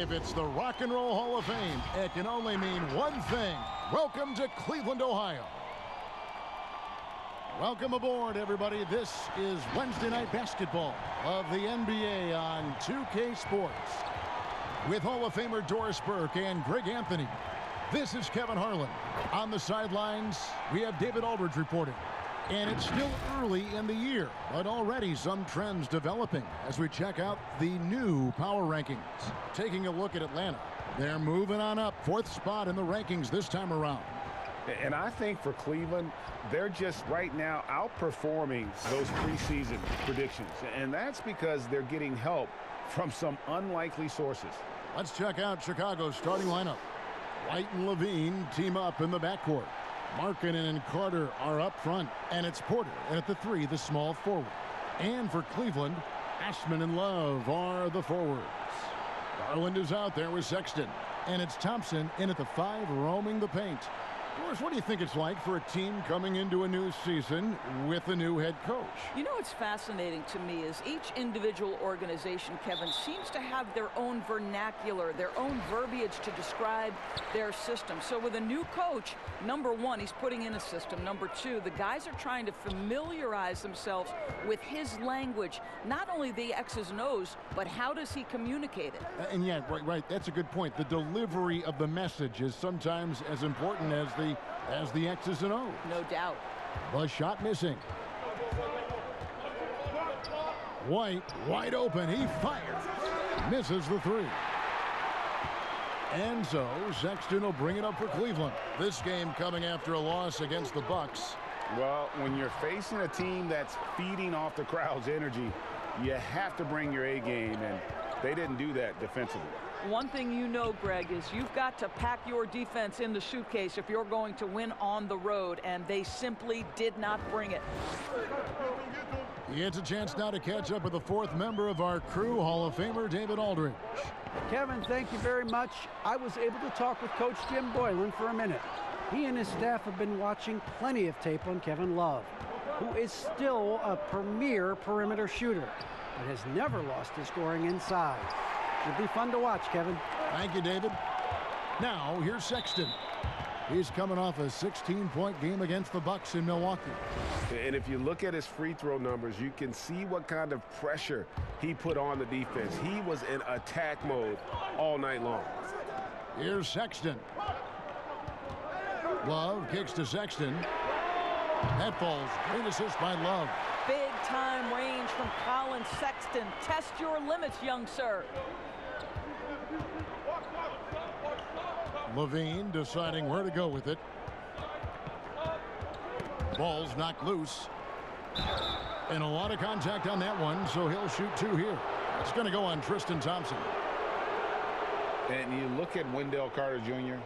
If it's the Rock and Roll Hall of Fame, it can only mean one thing. Welcome to Cleveland, Ohio. Welcome aboard, everybody. This is Wednesday Night Basketball of the NBA on 2K Sports. With Hall of Famer Doris Burke and Greg Anthony, this is Kevin Harlan. On the sidelines, we have David Aldridge reporting. And it's still early in the year, but already some trends developing as we check out the new power rankings. Taking a look at Atlanta, they're moving on up, 4th spot in the rankings this time around. And I think for Cleveland, they're just right now outperforming those preseason predictions. And that's because they're getting help from some unlikely sources. Let's check out Chicago's starting lineup. White and Levine team up in the backcourt. Markkanen and Carter are up front, and it's Porter at the 3, the small forward. And for Cleveland, Ashman and Love are the forwards. Garland is out there with Sexton, and it's Thompson in at the 5, roaming the paint. Doris, what do you think it's like for a team coming into a new season with a new head coach? You know what's fascinating to me is each individual organization, Kevin, seems to have their own vernacular, their own verbiage to describe their system. So with a new coach, number one, he's putting in a system. Number two, the guys are trying to familiarize themselves with his language, not only the X's and O's, but how does he communicate it? And yeah, right, that's a good point. The delivery of the message is sometimes as important as the X's and O's. No doubt. The shot missing. White, wide open, he fires. Misses the 3. And so, Sexton will bring it up for Cleveland. This game coming after a loss against the Bucks. Well, when you're facing a team that's feeding off the crowd's energy, you have to bring your A game, and they didn't do that defensively. One thing you know, Greg, is you've got to pack your defense in the suitcase if you're going to win on the road, and they simply did not bring it. He gets a chance now to catch up with the 4th member of our crew, Hall of Famer David Aldridge. Kevin, thank you very much. I was able to talk with Coach Jim Boylan for a minute. He and his staff have been watching plenty of tape on Kevin Love, who is still a premier perimeter shooter, but has never lost his scoring inside. Should be fun to watch, Kevin. Thank you, David. Now, here's Sexton. He's coming off a 16-point game against the Bucks in Milwaukee. And if you look at his free throw numbers, you can see what kind of pressure he put on the defense. He was in attack mode all night long. Here's Sexton. Love kicks to Sexton. That falls. Great assist by Love. Big time range from Colin Sexton. Test your limits, young sir. Levine deciding where to go with it. Ball's knocked loose. And a lot of contact on that one, so he'll shoot 2 here. It's going to go on Tristan Thompson. And you look at Wendell Carter Jr.,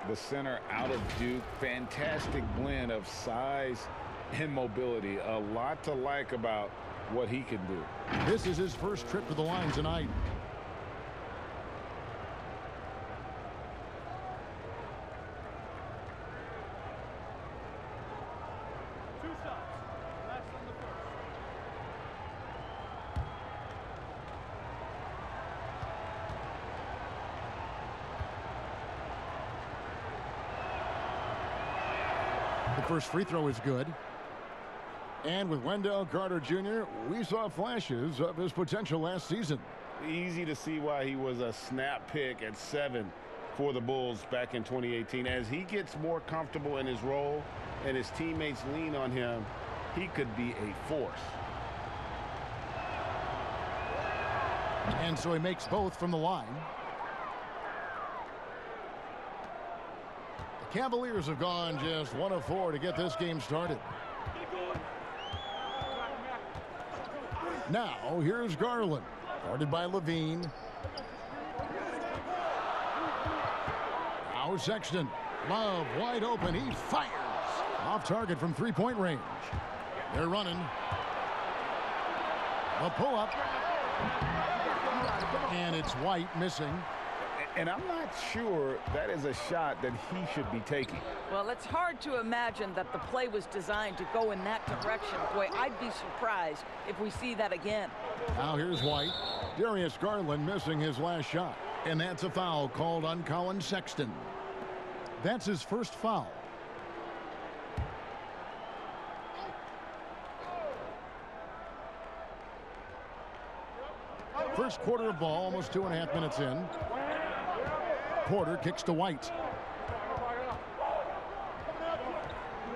the center out of Duke. Fantastic blend of size and mobility. A lot to like about what he can do. This is his first trip to the line tonight. The first free throw is good. And with Wendell Carter Jr., we saw flashes of his potential last season. Easy to see why he was a snap pick at 7 for the Bulls back in 2018. As he gets more comfortable in his role and his teammates lean on him, he could be a force. And so he makes both from the line. The Cavaliers have gone just 1 of 4 to get this game started. Now, here's Garland, guarded by Levine. Now Sexton. Love wide open. He fires. Off target from 3-point range. They're running. A pull-up. And it's White missing. And I'm not sure that is a shot that he should be taking. Well, it's hard to imagine that the play was designed to go in that direction. Boy, I'd be surprised if we see that again. Now here's White. Darius Garland missing his last shot. And that's a foul called on Colin Sexton. That's his first foul. First quarter of ball, almost 2.5 minutes in. Porter kicks to White.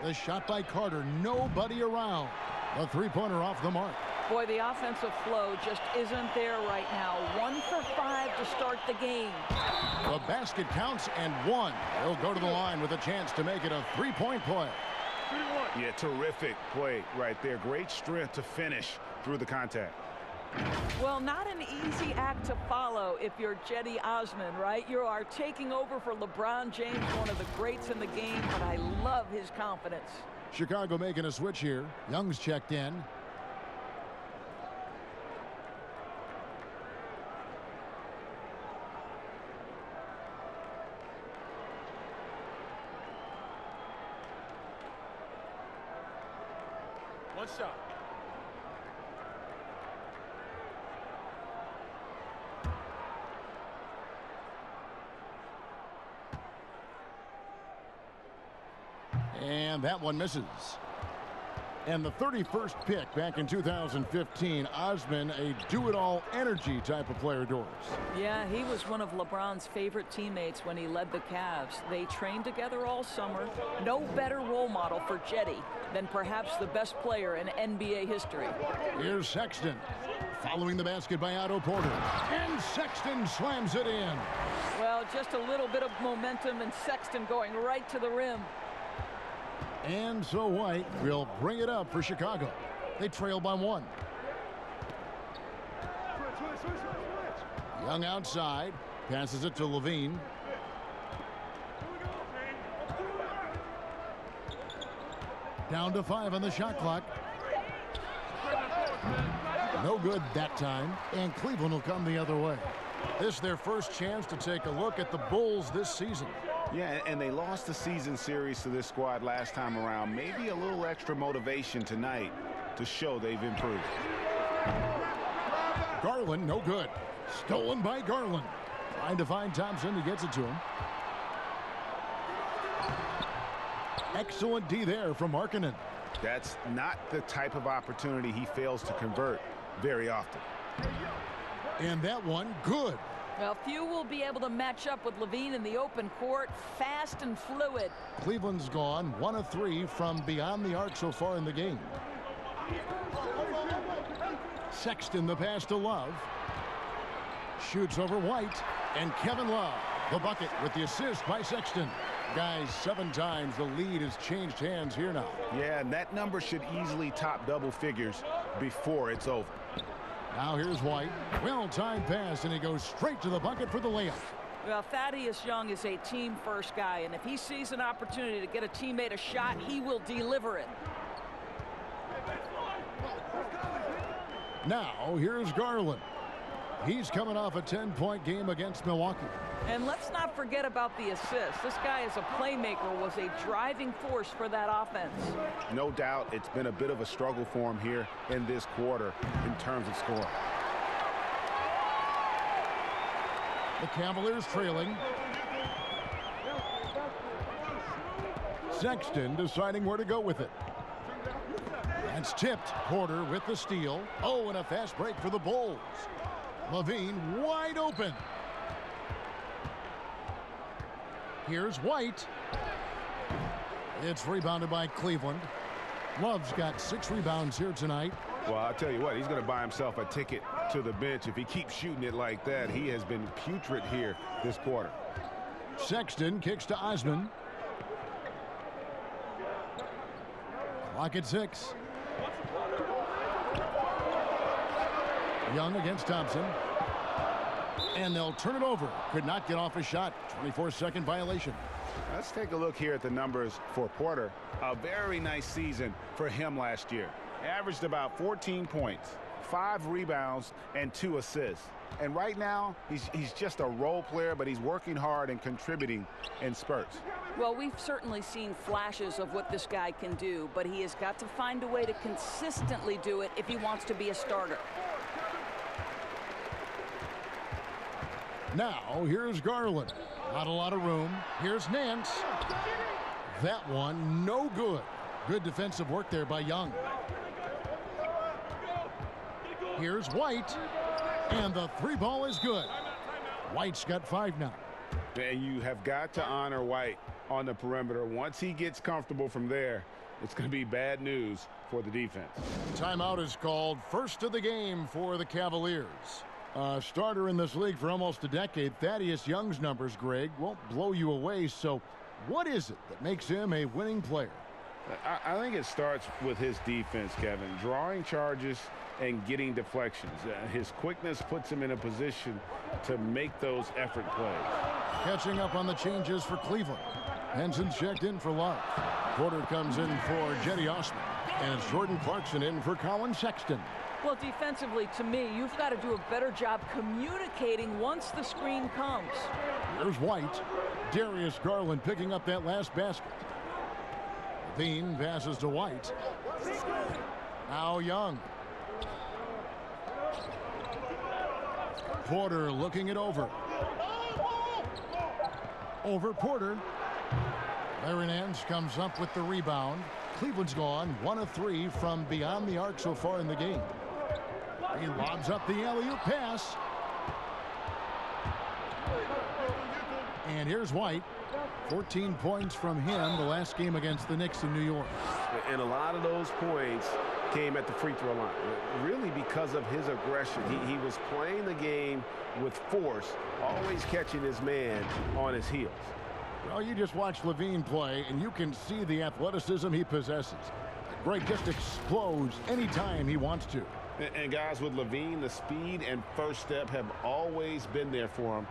The shot by Carter, nobody around. A three-pointer off the mark. Boy, the offensive flow just isn't there right now. 1 for 5 to start the game. The basket counts and one. He'll go to the line with a chance to make it a three-point play. Yeah, terrific play right there. Great strength to finish through the contact. Well, not an easy act to follow if you're Cedi Osman, right? You are taking over for LeBron James, one of the greats in the game, but I love his confidence. Chicago making a switch here. Young's checked in. One shot. And that one misses. And the 31st pick back in 2015, Osman, a do-it-all energy type of player, Doris. Yeah, he was one of LeBron's favorite teammates when he led the Cavs. They trained together all summer. No better role model for Cedi than perhaps the best player in NBA history. Here's Sexton, following the basket by Otto Porter. And Sexton slams it in. Well, just a little bit of momentum and Sexton going right to the rim. And so White will bring it up for Chicago. They trail by one. Young outside, passes it to Levine. Down to 5 on the shot clock. No good that time, and Cleveland will come the other way. This is their first chance to take a look at the Bulls this season. Yeah, and they lost the season series to this squad last time around. Maybe a little extra motivation tonight to show they've improved. Garland, no good. Stolen by Garland. Trying to find Thompson. He gets it to him. Excellent D there from Markkanen. That's not the type of opportunity he fails to convert very often. And that one, good. Well, few will be able to match up with Levine in the open court. Fast and fluid. Cleveland's gone 1 of 3 from beyond the arc so far in the game. Sexton, the pass to Love. Shoots over White. And Kevin Love, the bucket with the assist by Sexton. Guys, 7 times the lead has changed hands here now. Yeah, and that number should easily top double figures before it's over. Now here's White. Well-timed pass, and he goes straight to the bucket for the layup. Well, Thaddeus Young is a team-first guy, and if he sees an opportunity to get a teammate a shot, he will deliver it. Now here's Garland. He's coming off a 10-point game against Milwaukee. And let's not forget about the assist. This guy is a playmaker, was a driving force for that offense. No doubt it's been a bit of a struggle for him here in this quarter in terms of scoring. The Cavaliers trailing. Sexton deciding where to go with it. That's tipped. Porter with the steal. Oh, and a fast break for the Bulls. Levine wide open. Here's White. It's rebounded by Cleveland. Love's got 6 rebounds here tonight. Well, I'll tell you what, he's going to buy himself a ticket to the bench. If he keeps shooting it like that, he has been putrid here this quarter. Sexton kicks to Osman. Clock at 6. Young against Thompson. And they'll turn it over. Could not get off a shot. 24-second violation. Let's take a look here at the numbers for Porter. A very nice season for him last year. Averaged about 14 points, 5 rebounds, and 2 assists. And right now, he's just a role player, but he's working hard and contributing in spurts. Well, we've certainly seen flashes of what this guy can do, but he has got to find a way to consistently do it if he wants to be a starter. Now, here's Garland. Not a lot of room. Here's Nance. That one, no good. Good defensive work there by Young. Here's White. And the three ball is good. White's got 5 now. And you have got to honor White on the perimeter. Once he gets comfortable from there, it's going to be bad news for the defense. Timeout is called. First of the game for the Cavaliers. Starter in this league for almost a decade. Thaddeus Young's numbers, Greg, won't blow you away. So what is it that makes him a winning player? I think it starts with his defense, Kevin. Drawing charges and getting deflections. His quickness puts him in a position to make those effort plays. Catching up on the changes for Cleveland. Henson's checked in for Love. Porter comes in for Jetty Osman. And it's Jordan Clarkson in for Colin Sexton. Well, defensively, to me, you've got to do a better job communicating once the screen comes. Here's White. Darius Garland picking up that last basket. Levine passes to White. Now Young. Porter looking it over. Over Porter. Larry Nance comes up with the rebound. Cleveland's gone 1 of 3 from beyond the arc so far in the game. He lobs up the alley-oop pass. And here's White. 14 points from him the last game against the Knicks in New York. And a lot of those points came at the free throw line, really because of his aggression. He was playing the game with force, always catching his man on his heels. Well, you just watch Levine play, and you can see the athleticism he possesses. Greg just explodes anytime he wants to. And guys, with Levine, the speed and first step have always been there for him.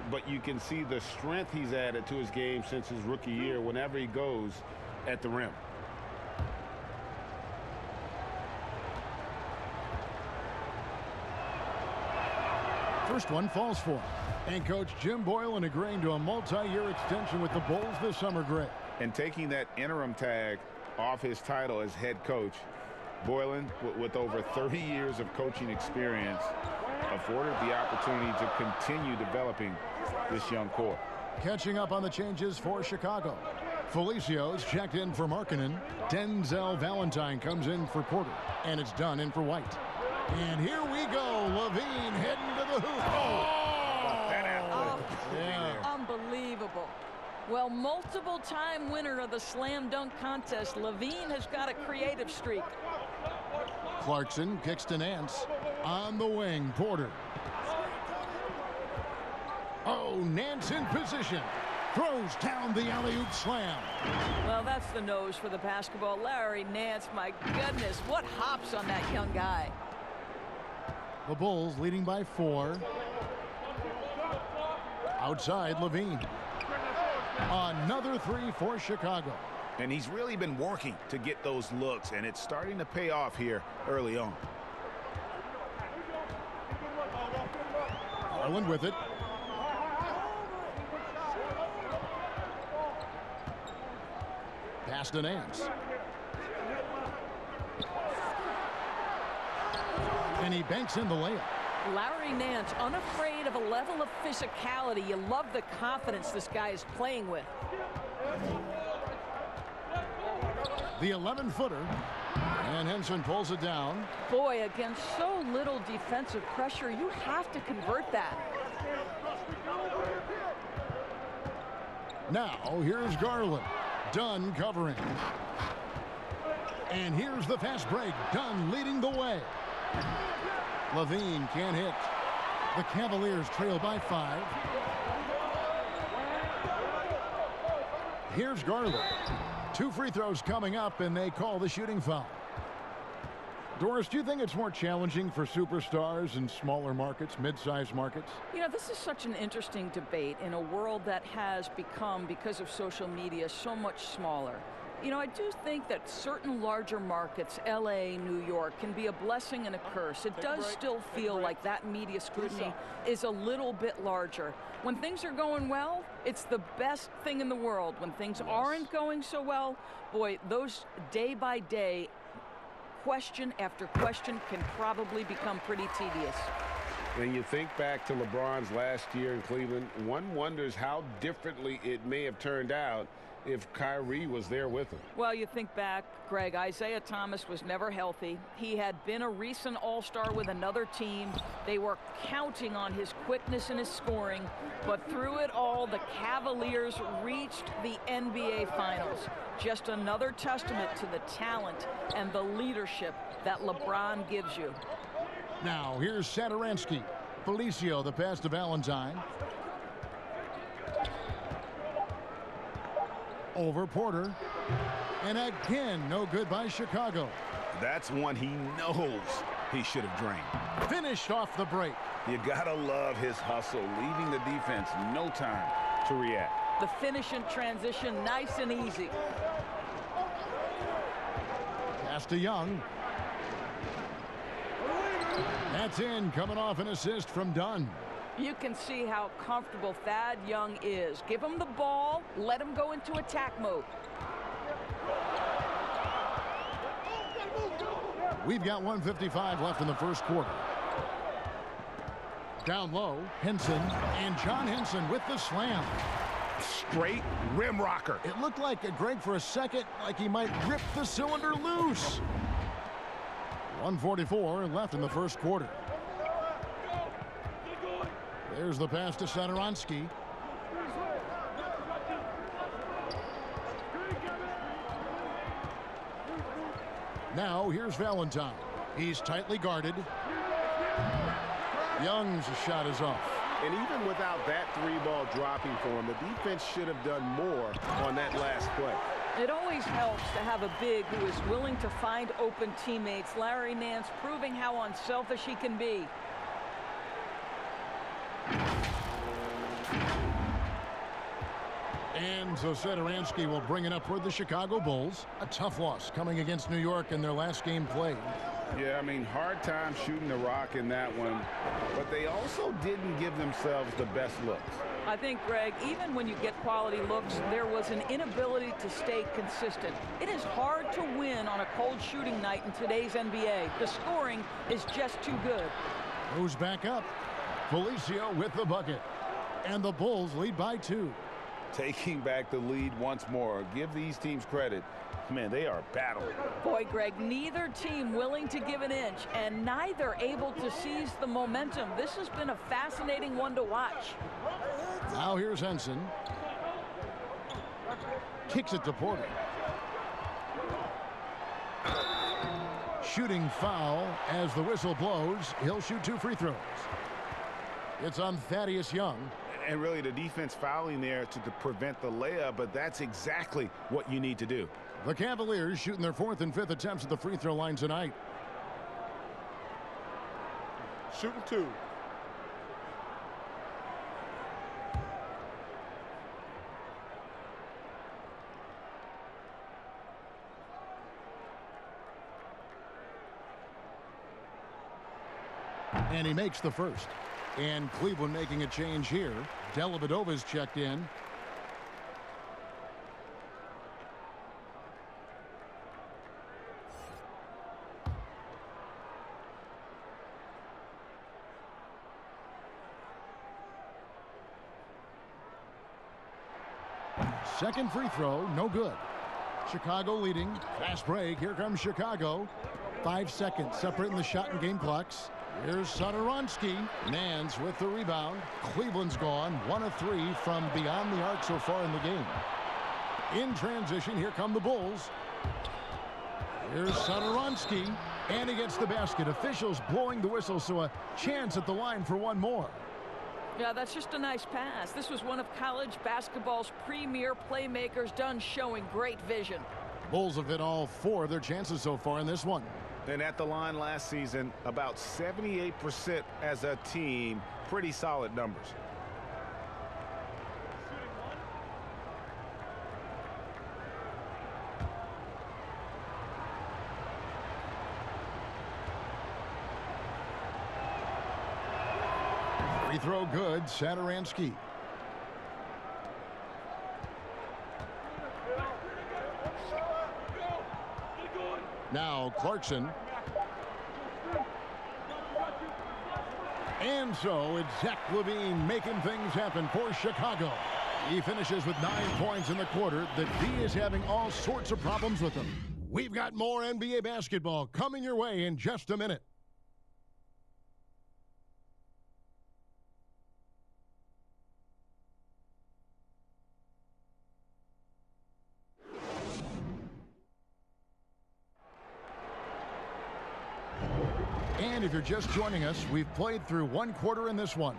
But you can see the strength he's added to his game since his rookie year whenever he goes at the rim. First one falls for him. And Coach Jim Boylan agreeing to a multi-year extension with the Bulls this summer, Greg. And taking that interim tag off his title as head coach, Boylan, with over 30 years of coaching experience, afforded the opportunity to continue developing this young core. Catching up on the changes for Chicago. Felicios checked in for Markkanen. Denzel Valentine comes in for Porter. And it's done in for White. And here we go. Levine heading to the hoop. Oh! Yeah. Unbelievable. Well, multiple-time winner of the slam dunk contest, Levine has got a creative streak. Clarkson kicks to Nance. On the wing, Porter. Oh, Nance in position. Throws down the alley-oop slam. Well, that's the nose for the basketball. Larry Nance, my goodness, what hops on that young guy. The Bulls leading by 4. Outside, Levine. Another 3 for Chicago. And he's really been working to get those looks, and it's starting to pay off here early on. Garland with it. Pass to Nance. And he banks in the layup. Larry Nance, unafraid of a level of physicality. You love the confidence this guy is playing with. The 11-footer. And Henson pulls it down. Boy, against so little defensive pressure, you have to convert that. Now, here's Garland. Dunn covering. And here's the fast break. Dunn leading the way. Levine can't hit. The Cavaliers trail by 5. Here's Garland. 2 free throws coming up, and they call the shooting foul. Doris, do you think it's more challenging for superstars in smaller markets, mid-sized markets? You know, this is such an interesting debate in a world that has become, because of social media, so much smaller. You know, I do think that certain larger markets, LA, New York, can be a blessing and a curse. It does still feel like that media scrutiny is a little bit larger. When things are going well, it's the best thing in the world. When things aren't going so well, boy, those day-by-day question after question can probably become pretty tedious. And you think back to LeBron's last year in Cleveland, one wonders how differently it may have turned out if Kyrie was there with him. Well, you think back, Greg, Isaiah Thomas was never healthy. He had been a recent All-Star with another team. They were counting on his quickness and his scoring. But through it all, the Cavaliers reached the NBA Finals. Just another testament to the talent and the leadership that LeBron gives you. Now, here's Satoransky. Felicio, the pass to Valentine. Over Porter. And again, no good by Chicago. That's one he knows he should have drained. Finished off the break. You gotta love his hustle, leaving the defense no time to react. The finish in transition, nice and easy. Pass to Young. That's in, coming off an assist from Dunn. You can see how comfortable Thad Young is. Give him the ball, let him go into attack mode. We've got 1:55 left in the first quarter. Down low, Henson, and John Henson with the slam. Straight rim rocker. It looked like, Greg, for a second, like he might rip the cylinder loose. 1:44 left in the first quarter. There's the pass to Satoransky. Now here's Valentine. He's tightly guarded. Young's shot is off. And even without that three-ball dropping for him, the defense should have done more on that last play. It always helps to have a big who is willing to find open teammates. Larry Nance proving how unselfish he can be. And so Satoransky will bring it up for the Chicago Bulls. A tough loss coming against New York in their last game played. Yeah, I mean, hard time shooting the rock in that one, but they also didn't give themselves the best looks. I think, Greg, even when you get quality looks, there was an inability to stay consistent. It is hard to win on a cold shooting night in today's NBA. The scoring is just too good. Goes back up. Felicio with the bucket. And the Bulls lead by 2. Taking back the lead once more. Give these teams credit. Man, they are battling. Boy, Greg, neither team willing to give an inch and neither able to seize the momentum. This has been a fascinating one to watch. Now here's Henson. Kicks it to Porter. Shooting foul as the whistle blows. He'll shoot 2 free throws. It's on Thaddeus Young. And really the defense fouling there to prevent the layup, but that's exactly what you need to do. The Cavaliers shooting their 4th and 5th attempts at the free throw line tonight. Shooting 2. And he makes the first. And Cleveland making a change here. Dellavedova's checked in. Second free throw, no good. Chicago leading. Fast break. Here comes Chicago. 5 seconds separating the shot and game clocks. Here's Satoransky. Nance with the rebound. Cleveland's gone 1 of 3 from beyond the arc so far in the game. In transition, here come the Bulls. Here's Satoransky. And he gets the basket. Officials blowing the whistle, so a chance at the line for one more. Yeah, that's just a nice pass. This was one of college basketball's premier playmakers, done showing great vision. Bulls have hit all 4 of their chances so far in this one. And at the line last season, about 78% as a team. Pretty solid numbers. Free throw good, Satoransky. Now Clarkson. And so it's Zach LaVine making things happen for Chicago. He finishes with 9 points in the quarter. The D is having all sorts of problems with him. We've got more NBA basketball coming your way in just a minute. And if you're just joining us, we've played through 1 quarter in this one.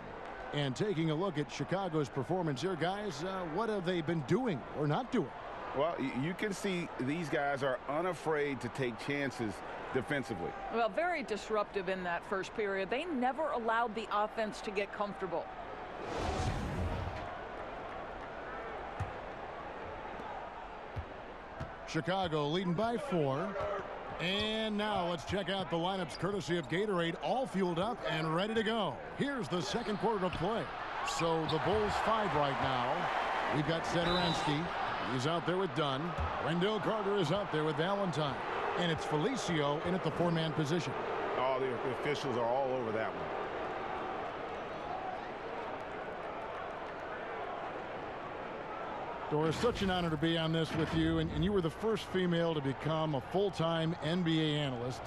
And taking a look at Chicago's performance here, guys, what have they been doing or not doing? Well, you can see these guys are unafraid to take chances defensively. Well, very disruptive in that first period. They never allowed the offense to get comfortable. Chicago leading by 4. And now let's check out the lineups courtesy of Gatorade, all fueled up and ready to go. Here's the second quarter of play. So the Bulls 5 right now. We've got Sederansky. He's out there with Dunn. Wendell Carter is out there with Valentine. And it's Felicio in at the 4-man position. All the officials are all over that one. Doris, such an honor to be on this with you, and you were the first female to become a full-time NBA analyst.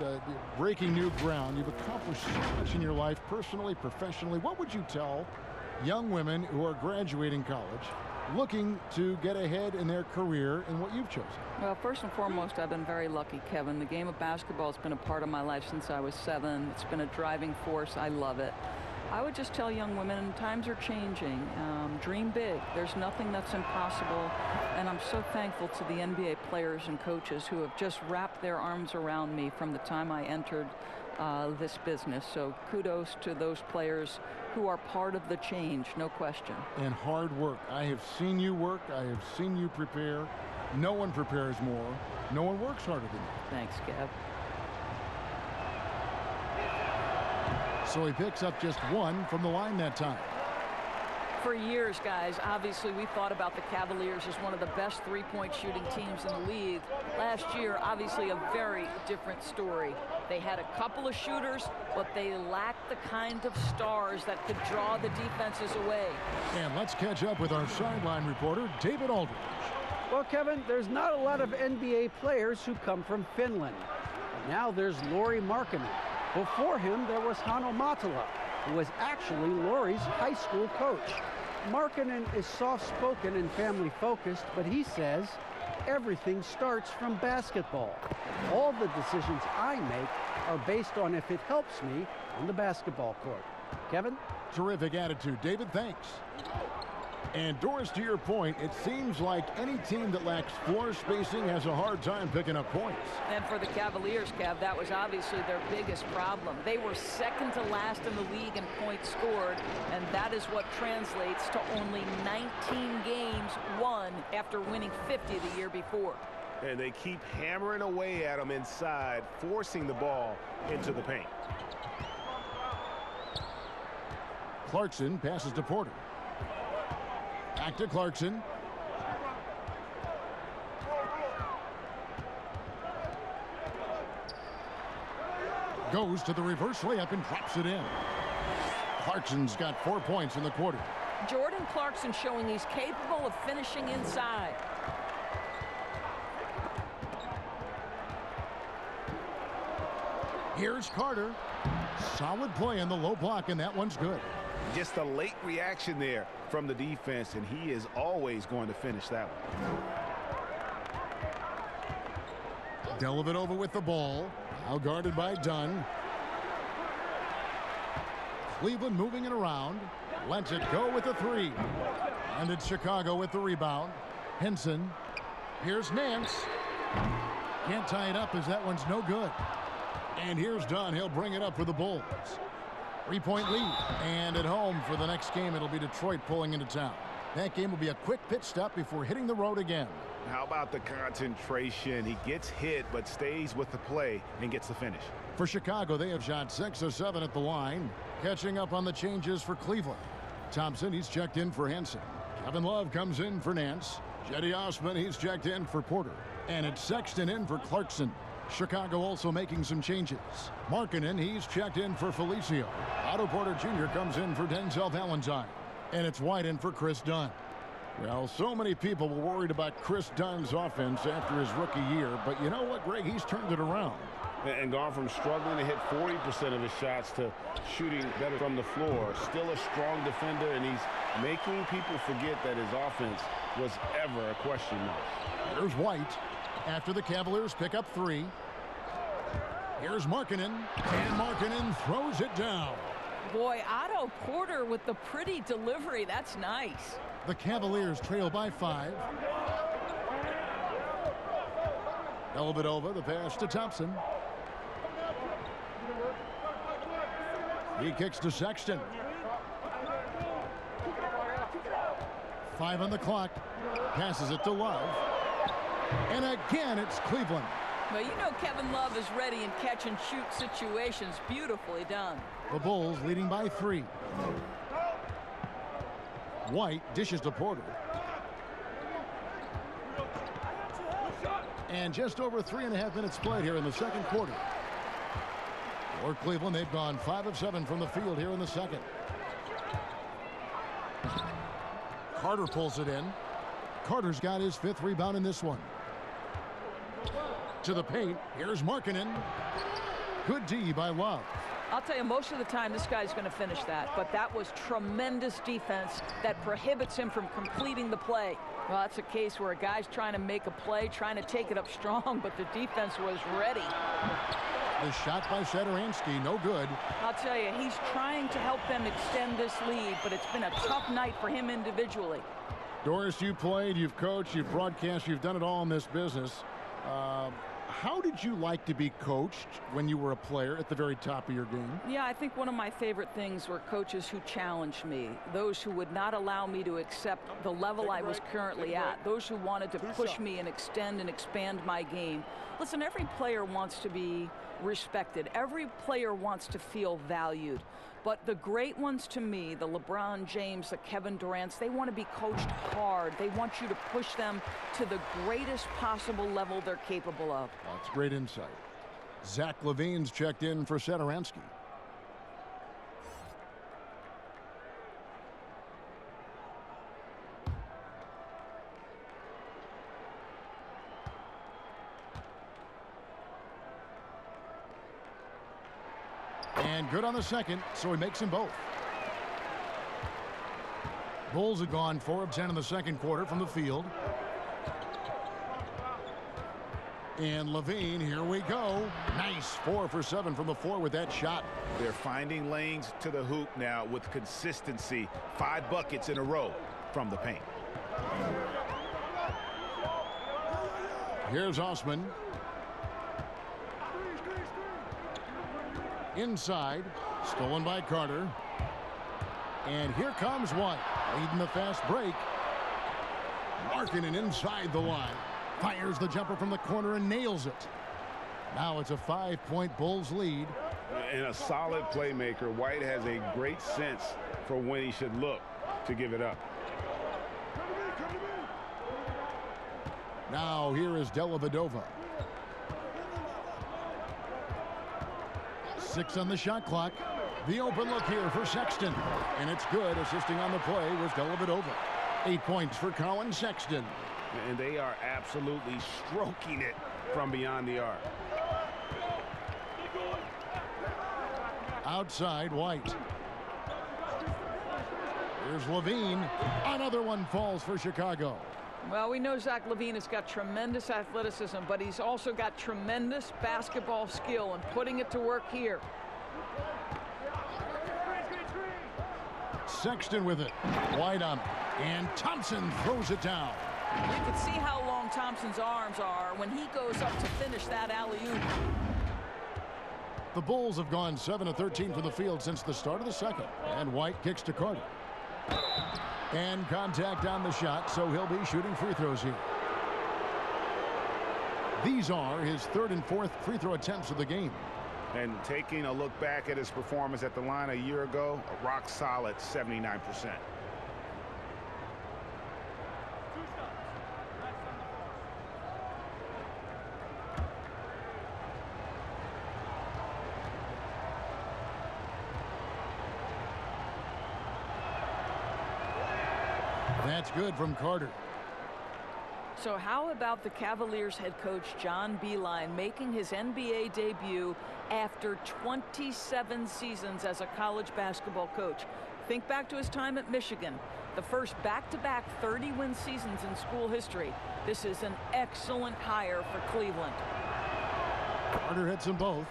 Breaking new ground. You've accomplished so much in your life, personally, professionally. What would you tell young women who are graduating college, looking to get ahead in their career in what you've chosen? Well, first and foremost, I've been very lucky, Kevin. The game of basketball has been a part of my life since I was 7. It's been a driving force. I love it. I would just tell young women, times are changing. Dream big. There's nothing that's impossible. And I'm so thankful to the NBA players and coaches who have just wrapped their arms around me from the time I entered this business. So kudos to those players who are part of the change, no question. And hard work. I have seen you work. I have seen you prepare. No one prepares more. No one works harder than you. Thanks, Kev. So he picks up just 1 from the line that time. For years, guys, obviously we thought about the Cavaliers as one of the best three-point shooting teams in the league. Last year, obviously a very different story. They had a couple of shooters, but they lacked the kind of stars that could draw the defenses away. And let's catch up with our sideline reporter, David Aldridge. Well, Kevin, there's not a lot of NBA players who come from Finland. But now there's Lauri Markkanen. Before him, there was Hanno Matala, who was actually Lauri's high school coach. Markkanen is soft-spoken and family-focused, but he says everything starts from basketball. All the decisions I make are based on if it helps me on the basketball court. Kevin? Terrific attitude. David, thanks. And Doris, to your point, it seems like any team that lacks floor spacing has a hard time picking up points. And for the Cavaliers, Kev, that was obviously their biggest problem. They were second to last in the league in points scored, and that is what translates to only 19 games won after winning 50 the year before. And they keep hammering away at them inside, forcing the ball into the paint. Clarkson passes to Porter. Back to Clarkson. Goes to the reverse layup and drops it in. Clarkson's got 4 points in the quarter. Jordan Clarkson showing he's capable of finishing inside. Here's Carter. Solid play in the low block, and that one's good. Just a late reaction there from the defense, and he is always going to finish that one. Dellavedova with the ball. Now guarded by Dunn. Cleveland moving it around. Lets it go with the 3. And it's Chicago with the rebound. Henson. Here's Nance. Can't tie it up as that one's no good. And here's Dunn. He'll bring it up for the Bulls. 3-point lead. And at home for the next game, it'll be Detroit pulling into town. That game will be a quick pit stop before hitting the road again. How about the concentration? He gets hit, but stays with the play and gets the finish. For Chicago, they have shot 6 of 7 at the line. Catching up on the changes for Cleveland. Thompson, he's checked in for Henson. Kevin Love comes in for Nance. Jetty Osman, he's checked in for Porter. And it's Sexton in for Clarkson. Chicago also making some changes. Markkanen, he's checked in for Felicio. Otto Porter Jr. comes in for Denzel Valentine. And it's White in for Chris Dunn. Well, so many people were worried about Chris Dunn's offense after his rookie year. But you know what, Greg? He's turned it around. And gone from struggling to hit 40% of his shots to shooting better from the floor. Still a strong defender, and he's making people forget that his offense was ever a question mark. Here's White after the Cavaliers pick up 3. Here's Markkanen, and Markkanen throws it down. Boy, Otto Porter with the pretty delivery. That's nice. The Cavaliers trail by 5. Dellavedova, the pass to Thompson. He kicks to Sexton. 5 on the clock. Passes it to Love. And again, it's Cleveland. Well, you know Kevin Love is ready in catch-and-shoot situations. Beautifully done. The Bulls leading by 3. White dishes to Porter. And just over 3.5 minutes played here in the second quarter. For Cleveland, they've gone 5 of 7 from the field here in the second. Carter pulls it in. Carter's got his 5th rebound in this one. To the paint. Here's Markkanen. Good D by Love. I'll tell you, most of the time this guy's going to finish that, but that was tremendous defense that prohibits him from completing the play. Well, that's a case where a guy's trying to make a play, trying to take it up strong, but the defense was ready. The shot by Satoransky, no good. I'll tell you, he's trying to help them extend this lead, but it's been a tough night for him individually. Doris, you played, you've coached, you've broadcast, you've done it all in this business. How did you like to be coached when you were a player at the very top of your game? Yeah, I think one of my favorite things were coaches who challenged me, those who would not allow me to accept the level I was currently at, those who wanted to push me and extend and expand my game. Listen, every player wants to be respected. Every player wants to feel valued. But the great ones to me, the LeBron James, the Kevin Durant's, they want to be coached hard. They want you to push them to the greatest possible level they're capable of. That's great insight. Zach LaVine's checked in for Satoransky. And good on the second, so he makes them both. Bulls have gone 4 of 10 in the second quarter from the field. And LaVine, here we go. Nice 4 for 7 from the floor with that shot. They're finding lanes to the hoop now with consistency. 5 buckets in a row from the paint. Here's Osman. Inside, stolen by Carter. And here comes White, leading the fast break. Markkanen inside the line. Fires the jumper from the corner and nails it. Now it's a 5-point Bulls lead. And a solid playmaker. White has a great sense for when he should look to give it up. Now here is Dellavedova. 6 on the shot clock. The open look here for Sexton. And it's good. Assisting on the play was Dellavedova. 8 points for Colin Sexton. And they are absolutely stroking it from beyond the arc. Outside, White. Here's LaVine. Another one falls for Chicago. Well, we know Zach LaVine has got tremendous athleticism, but he's also got tremendous basketball skill and putting it to work here. Sexton with it. White on it. And Thompson throws it down. You can see how long Thompson's arms are when he goes up to finish that alley-oop. The Bulls have gone 7 of 13 from the field since the start of the second. And White kicks to Carter. And contact on the shot, so he'll be shooting free throws here. These are his 3rd and 4th free throw attempts of the game. And taking a look back at his performance at the line a year ago, a rock solid 79%. That's good from Carter. So how about the Cavaliers head coach John Beilein making his NBA debut after 27 seasons as a college basketball coach? Think back to his time at Michigan, the first back-to-back 30-win seasons in school history. This is an excellent hire for Cleveland. Carter hits them both.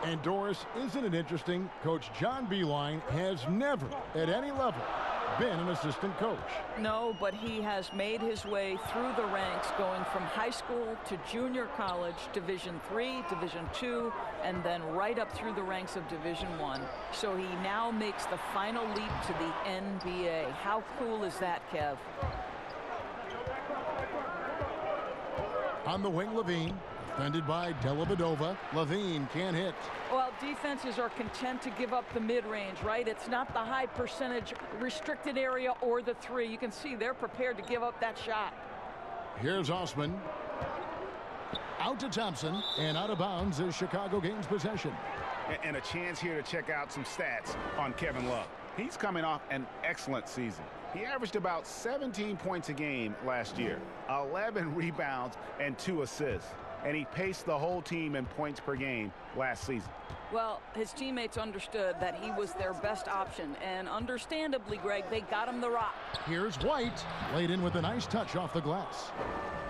And Doris, isn't it interesting? Coach John Beilein has never, at any level, been an assistant coach. No, but he has made his way through the ranks, going from high school to junior college, Division III, Division II, and then right up through the ranks of Division I. So he now makes the final leap to the NBA. How cool is that, Kev? On the wing, Levine. Defended by Dellavedova. Levine can't hit. Well, defenses are content to give up the mid-range, right? It's not the high percentage restricted area or the three. You can see they're prepared to give up that shot. Here's Osman. Out to Thompson, and out of bounds as Chicago gains possession. And a chance here to check out some stats on Kevin Love. He's coming off an excellent season. He averaged about 17 points a game last year, 11 rebounds, and 2 assists. And he paced the whole team in points per game last season. Well, his teammates understood that he was their best option, and understandably, Greg, they got him the rock. Here's White, laid in with a nice touch off the glass.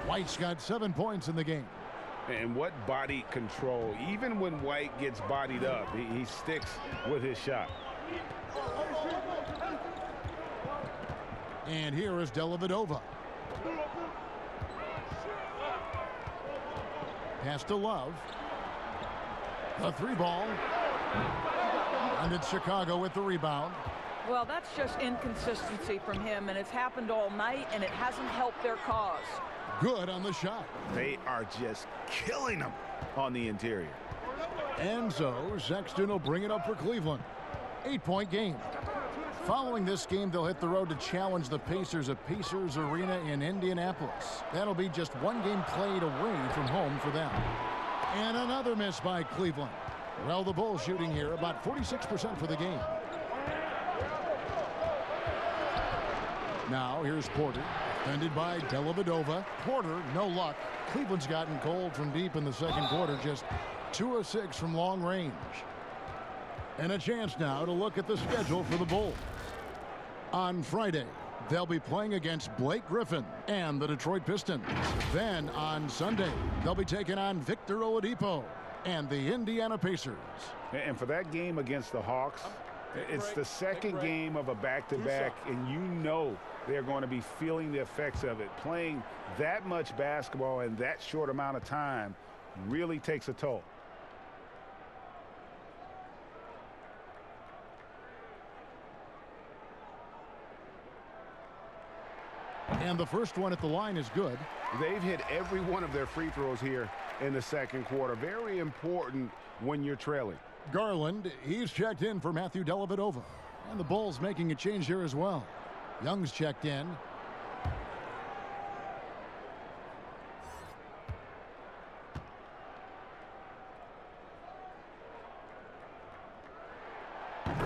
White's got 7 points in the game. And what body control. Even when White gets bodied up, he sticks with his shot. And here is Dellavedova. Pass to Love. A 3-ball. And it's Chicago with the rebound. Well, that's just inconsistency from him, and it's happened all night, and it hasn't helped their cause. Good on the shot. They are just killing them on the interior. And so Sexton will bring it up for Cleveland. 8-point game. Following this game, they'll hit the road to challenge the Pacers at Pacers Arena in Indianapolis. That'll be just one game played away from home for them. And another miss by Cleveland. Well, the Bulls shooting here about 46% for the game. Now here's Porter, defended by Dellavedova. Porter, no luck. Cleveland's gotten cold from deep in the second quarter, just 2 of 6 from long range. And a chance now to look at the schedule for the Bulls. On Friday, they'll be playing against Blake Griffin and the Detroit Pistons. Then on Sunday, they'll be taking on Victor Oladipo and the Indiana Pacers. And for that game against the Hawks, it's the second game of a back-to-back, and you know they're going to be feeling the effects of it. Playing that much basketball in that short amount of time really takes a toll. And the first one at the line is good. They've hit every one of their free throws here in the second quarter. Very important when you're trailing. Garland, he's checked in for Matthew Dellavedova. And the Bulls making a change here as well. Young's checked in.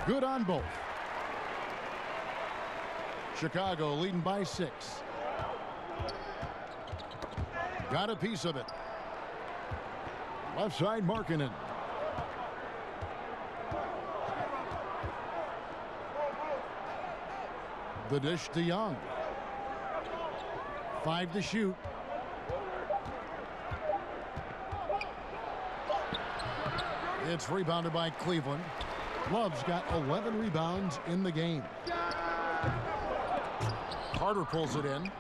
Good on both. Chicago leading by 6. Got a piece of it. Left side, Markkanen. The dish to Young. 5 to shoot. It's rebounded by Cleveland. Love's got 11 rebounds in the game. Carter pulls it in.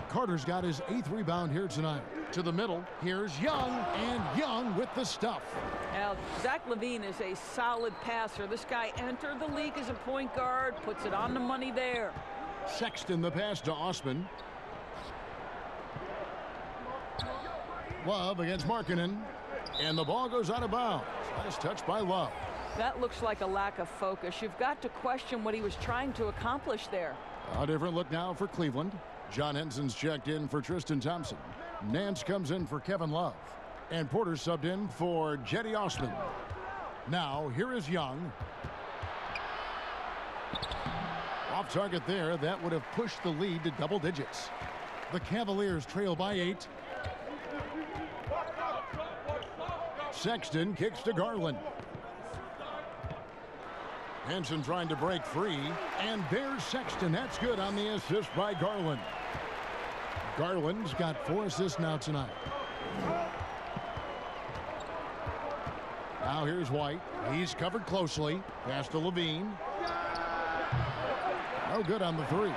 Carter's got his 8th rebound here tonight. To the middle, here's Young, and Young with the stuff. Now, Zach LaVine is a solid passer. This guy entered the league as a point guard, puts it on the money there. Sexton the pass to Osman. Love against Markkanen, and the ball goes out of bounds. Nice touch by Love. That looks like a lack of focus. You've got to question what he was trying to accomplish there. A different look now for Cleveland. John Henson's checked in for Tristan Thompson. Nance comes in for Kevin Love. And Porter subbed in for Jetty Osman. Now, here is Young. Off target there. That would have pushed the lead to double digits. The Cavaliers trail by 8. Sexton kicks to Garland. Henson trying to break free. And there's Sexton. That's good on the assist by Garland. Garland's got 4 assists now tonight. Now here's White. He's covered closely. Pass to Levine. No good on the 3.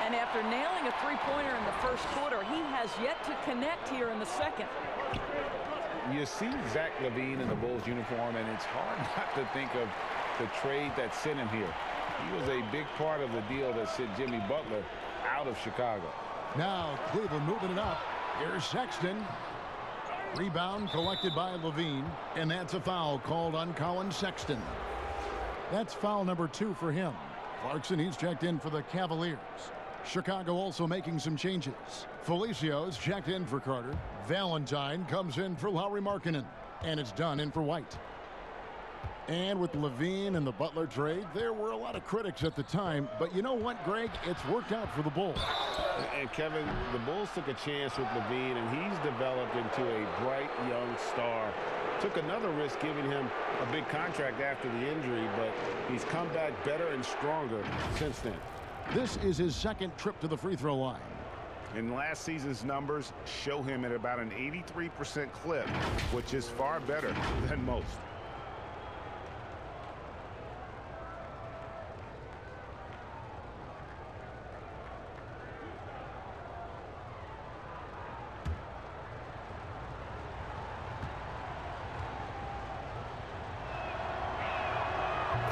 And after nailing a three-pointer in the first quarter, he has yet to connect here in the second. You see Zach LaVine in the Bulls uniform, and it's hard not to think of the trade that sent him here. He was a big part of the deal that sent Jimmy Butler out of Chicago. Now Cleveland moving it up. Here's Sexton. Rebound collected by Levine, and that's a foul called on Colin Sexton. That's foul number 2 for him. Clarkson, he's checked in for the Cavaliers. Chicago also making some changes. Felicia's checked in for Carter. Valentine comes in for Lauri Markkanen, and it's done in for White. And with Levine and the Butler trade, there were a lot of critics at the time, but you know what, Greg? It's worked out for the Bulls. And Kevin, the Bulls took a chance with Levine, and he's developed into a bright young star. Took another risk giving him a big contract after the injury, but he's come back better and stronger since then. This is his second trip to the free throw line. And last season's numbers show him at about an 83% clip, which is far better than most.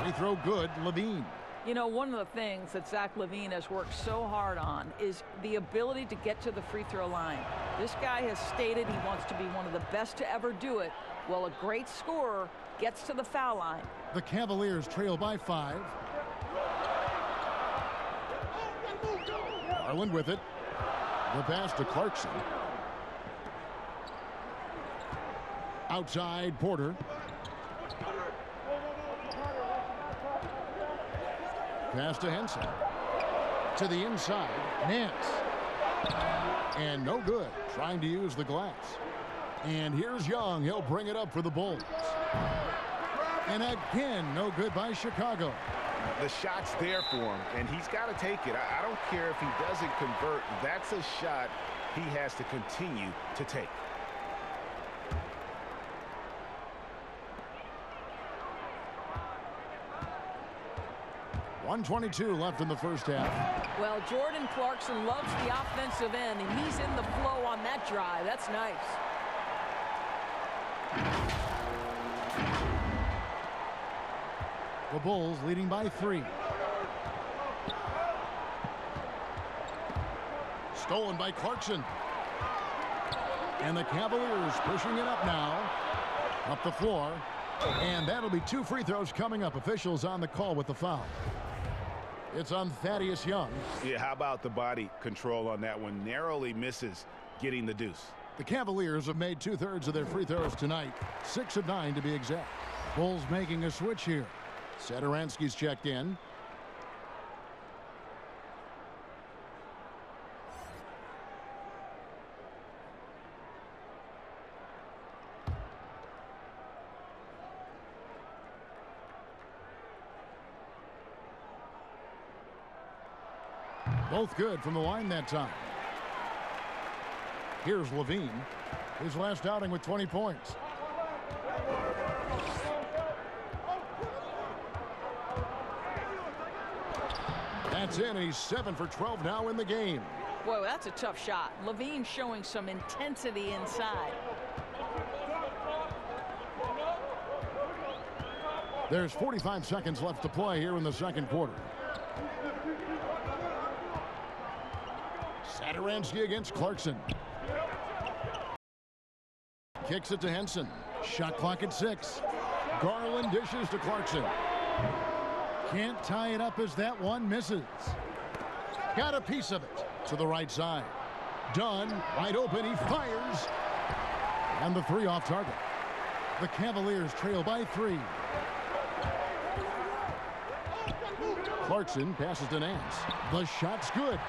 Free throw good, Levine. You know, one of the things that Zach LaVine has worked so hard on is the ability to get to the free throw line. This guy has stated he wants to be one of the best to ever do it. Well, a great scorer gets to the foul line. The Cavaliers trail by 5. Garland with it. The pass to Clarkson. Outside, Porter. Pass to Henson. To the inside, Nance. And no good, trying to use the glass. And here's Young. He'll bring it up for the Bulls. And again, no good by Chicago. The shot's there for him, and he's got to take it. I don't care if he doesn't convert. That's a shot he has to continue to take. .122 left in the first half. Well, Jordan Clarkson loves the offensive end, and he's in the flow on that drive. That's nice. The Bulls leading by 3. Stolen by Clarkson. And the Cavaliers pushing it up now. Up the floor. And that'll be 2 free throws coming up. Officials on the call with the foul. It's on Thaddeus Young. Yeah, how about the body control on that one? Narrowly misses getting the deuce. The Cavaliers have made 2/3 of their free throws tonight. 6 of 9 to be exact. Bulls making a switch here. Satoransky's checked in. Both good from the line that time. Here's Levine. His last outing with 20 points. That's in, and he's 7 for 12 now in the game. Boy, that's a tough shot. Levine showing some intensity inside. There's 45 seconds left to play here in the second quarter. Satoransky against Clarkson. Kicks it to Henson. Shot clock at 6. Garland dishes to Clarkson. Can't tie it up as that one misses. Got a piece of it to the right side. Dunn, wide open, he fires. And the 3 off target. The Cavaliers trail by 3. Clarkson passes to Nance. The shot's good.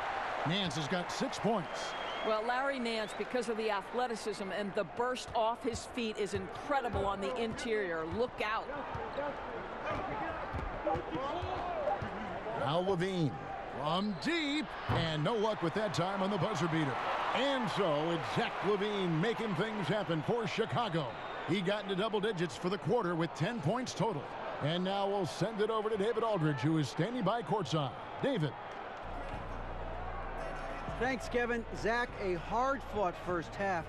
Nance has got 6 points. Well, Larry Nance, because of the athleticism and the burst off his feet, is incredible on the interior. Look out. Now Levine from deep, and no luck with that time on the buzzer beater. And so it's Zach Levine making things happen for Chicago. He got into double digits for the quarter with 10 points total. And now we'll send it over to David Aldridge, who is standing by courtside. David. Thanks, Kevin. Zach, a hard-fought first half.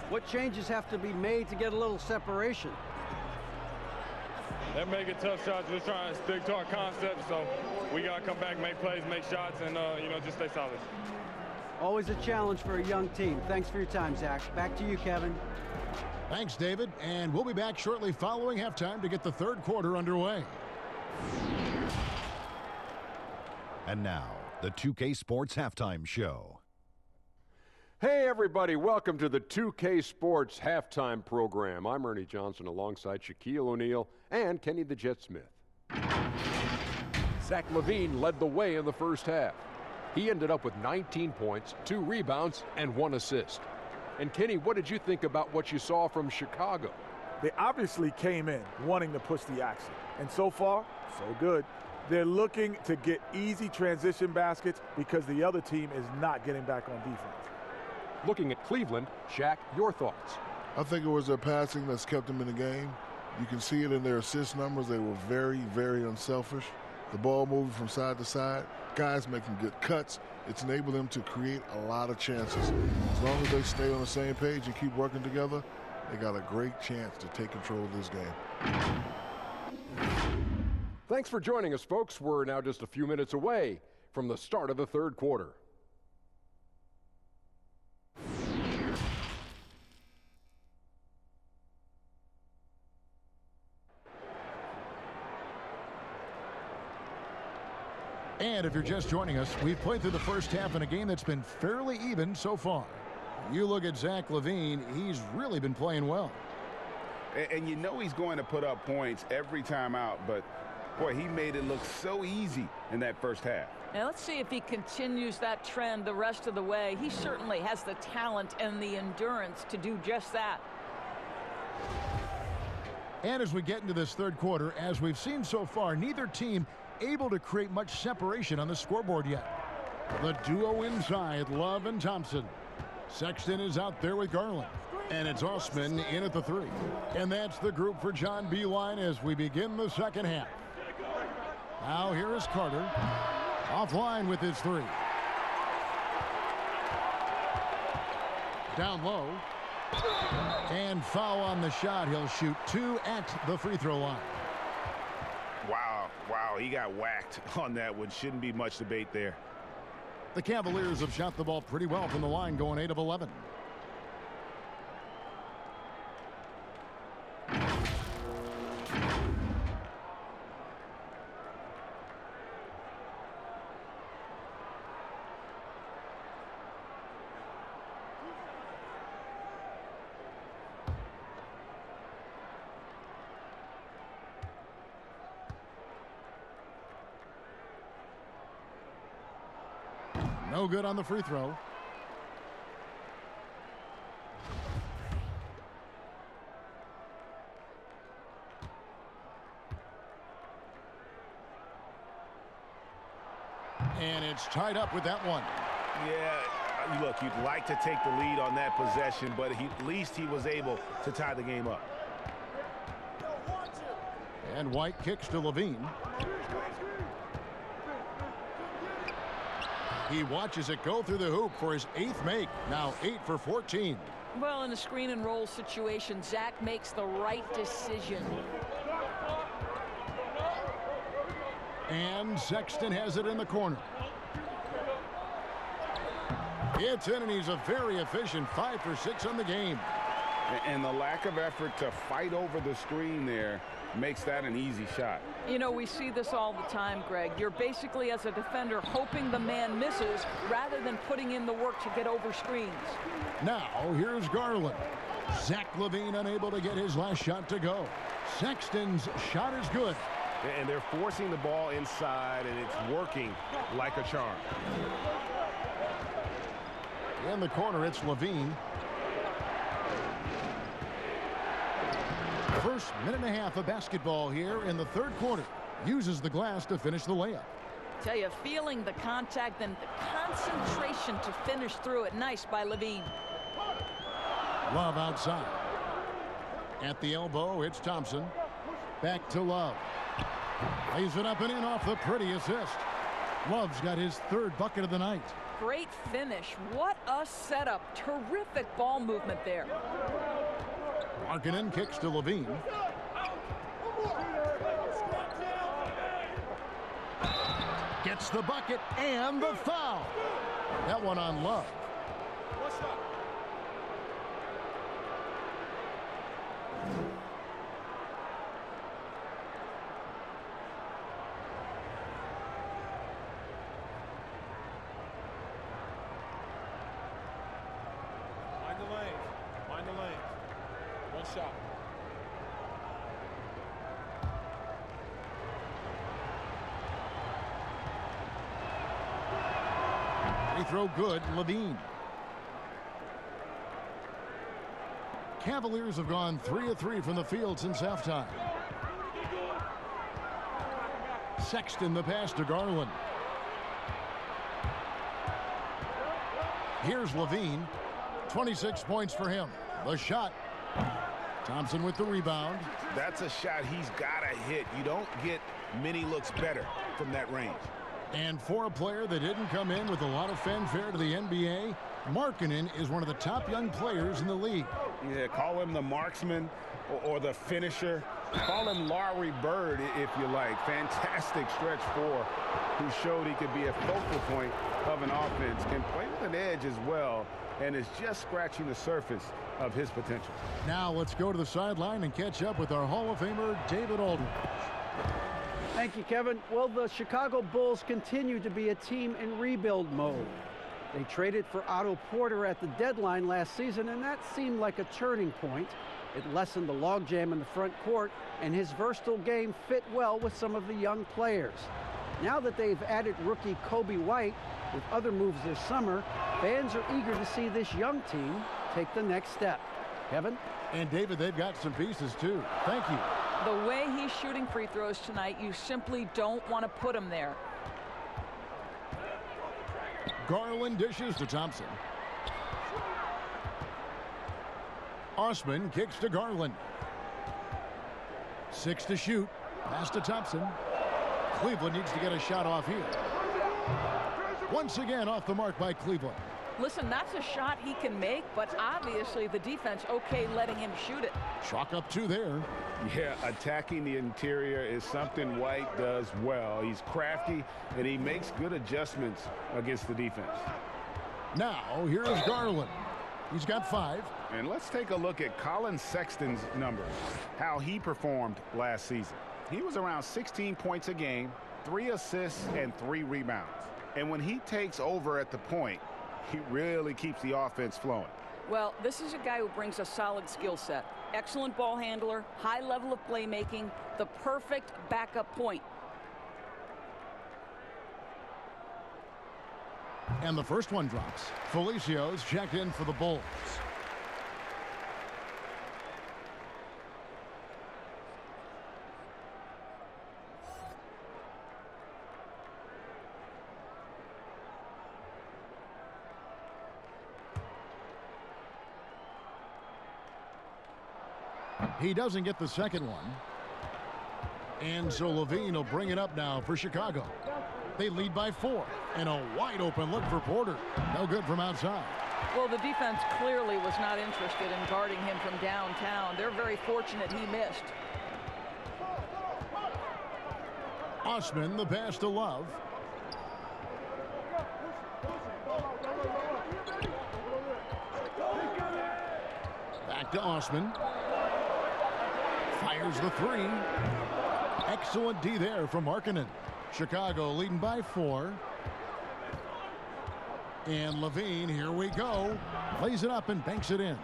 What changes have to be made to get a little separation? They're making tough shots. We're trying to stick to our concept, so we got to come back, make plays, make shots, and, just stay solid. Always a challenge for a young team. Thanks for your time, Zach. Back to you, Kevin. Thanks, David. And we'll be back shortly following halftime to get the third quarter underway. And now, the 2K Sports Halftime Show. Hey, everybody. Welcome to the 2K Sports Halftime Program. I'm Ernie Johnson alongside Shaquille O'Neal and Kenny the Jet Smith. Zach Levine led the way in the first half. He ended up with 19 points, 2 rebounds, and 1 assist. And Kenny, what did you think about what you saw from Chicago? They obviously came in wanting to push the action. And so far, so good. They're looking to get easy transition baskets because the other team is not getting back on defense. Looking at Cleveland, Shaq, your thoughts? I think it was their passing that's kept them in the game. You can see it in their assist numbers. They were very, very unselfish. The ball moving from side to side, guys making good cuts. It's enabled them to create a lot of chances. As long as they stay on the same page and keep working together, they got a great chance to take control of this game. Thanks for joining us, folks. We're now just a few minutes away from the start of the third quarter. And if you're just joining us, we've played through the first half in a game that's been fairly even so far. You look at Zach Levine, he's really been playing well. And you know he's going to put up points every time out, but boy, he made it look so easy in that first half. Now let's see if he continues that trend the rest of the way. He certainly has the talent and the endurance to do just that. And as we get into this third quarter, as we've seen so far, neither team able to create much separation on the scoreboard yet. The duo inside, Love and Thompson. Sexton is out there with Garland. And it's Osman in at the 3. And that's the group for John Beilein as we begin the second half. Now here is Carter. Offline with his 3. Down low. And foul on the shot. He'll shoot 2 at the free throw line. Wow, he got whacked on that one. Shouldn't be much debate there. The Cavaliers have shot the ball pretty well from the line, going 8 of 11. No good on the free throw. And it's tied up with that one. Yeah, look, you'd like to take the lead on that possession, but at least he was able to tie the game up. And White kicks to Levine. He watches it go through the hoop for his 8th make. Now 8 for 14. Well, in a screen and roll situation, Zach makes the right decision. And Sexton has it in the corner. It's in, and he's a very efficient 5 for 6 on the game. And the lack of effort to fight over the screen there makes that an easy shot. You know, we see this all the time, Greg. You're basically, as a defender, hoping the man misses rather than putting in the work to get over screens. Now, here's Garland. Zach Levine unable to get his last shot to go. Sexton's shot is good. And they're forcing the ball inside, and it's working like a charm. In the corner, it's Levine. First minute and a half of basketball here in the third quarter. Uses the glass to finish the layup. Tell you, feeling the contact and the concentration to finish through it. Nice by Levine. Love outside. At the elbow, it's Thompson. Back to Love. Lays it up and in off the pretty assist. Love's got his third bucket of the night. Great finish. What a setup. Terrific ball movement there. Markkanen kicks to Levine. Gets the bucket and the foul. That one on Love. Mind the lanes. One shot. Free throw good, Levine. Cavaliers have gone 3 of 3 from the field since halftime. Sexton the pass to Garland. Here's Levine. 26 points for him. The shot. Thompson with the rebound. That's a shot he's got to hit. You don't get many looks better from that range. And for a player that didn't come in with a lot of fanfare to the NBA, Markkanen is one of the top young players in the league. Yeah, call him the marksman or the finisher. Call him Larry Bird, if you like. Fantastic stretch four, who showed he could be a focal point of an offense, can play with an edge as well, and is just scratching the surface of his potential. Now let's go to the sideline and catch up with our Hall of Famer, David Aldridge. Thank you, Kevin. Well, the Chicago Bulls continue to be a team in rebuild mode. They traded for Otto Porter at the deadline last season, and that seemed like a turning point. It lessened the logjam in the front court, and his versatile game fit well with some of the young players. Now that they've added rookie Kobe White with other moves this summer, fans are eager to see this young team take the next step. Kevin? And David, they've got some pieces too. Thank you. The way he's shooting free throws tonight, you simply don't want to put him there. Garland dishes to Thompson. Osman kicks to Garland. 6 to shoot. Pass to Thompson. Cleveland needs to get a shot off here. Once again off the mark by Cleveland. Listen, that's a shot he can make, but obviously the defense okay letting him shoot it. Chalk up 2 there. Yeah, attacking the interior is something White does well. He's crafty, and he makes good adjustments against the defense. Now, here's Garland. He's got 5. And let's take a look at Colin Sexton's numbers, how he performed last season. He was around 16 points a game, 3 assists, and 3 rebounds. And when he takes over at the point, he really keeps the offense flowing. Well, this is a guy who brings a solid skill set. Excellent ball handler, high level of playmaking, the perfect backup point. And the first one drops. Felicio's checked in for the Bulls. He doesn't get the second one. And so Levine will bring it up now for Chicago. They lead by 4. And a wide open look for Porter. No good from outside. Well, the defense clearly was not interested in guarding him from downtown. They're very fortunate he missed. Osman, the pass to Love. Back to Osman. Fires the 3. Excellent D there from Markkanen. Chicago leading by 4. And Levine, here we go. Lays it up and banks it in.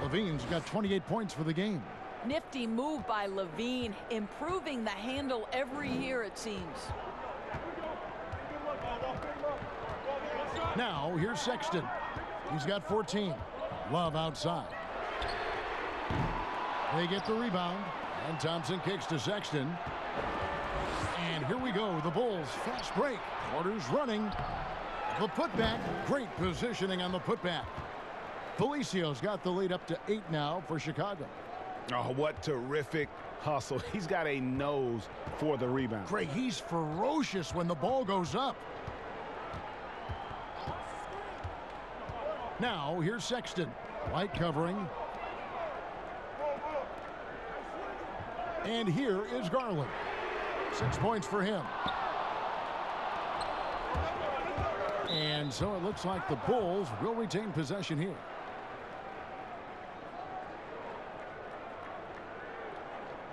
Levine's got 28 points for the game. Nifty move by Levine, improving the handle every year, it seems. Now, here's Sexton. He's got 14. Love outside. They get the rebound, and Thompson kicks to Sexton. And here we go, the Bulls fast break. Porter's running. The putback, great positioning on the putback. Felicio's got the lead up to 8 now for Chicago. Oh, what terrific hustle. He's got a nose for the rebound. Greg, he's ferocious when the ball goes up. Now, here's Sexton. Light covering. And here is Garland. 6 points for him. And so it looks like the Bulls will retain possession here.